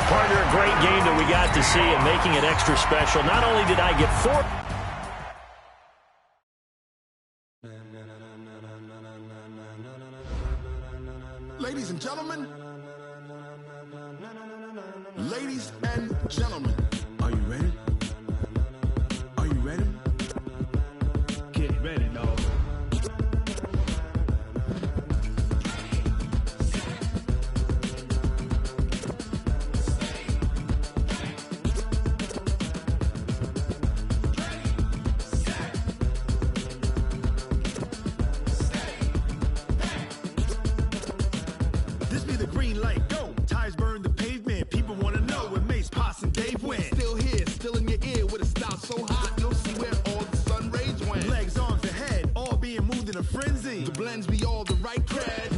Partner, a great game that we got to see and making it extra special. Not only did I get 4... Ladies and gentlemen, are you ready? Are you ready? Get ready, dog. This be the green light, go. Tires burn the pavement. People want to know where Mace, Poss, and Dave went. Still here, still in your ear with a style so hot, you'll see where all the sun rays went. Legs, arms, and head, all being moved in a frenzy. The blends be all the right cred.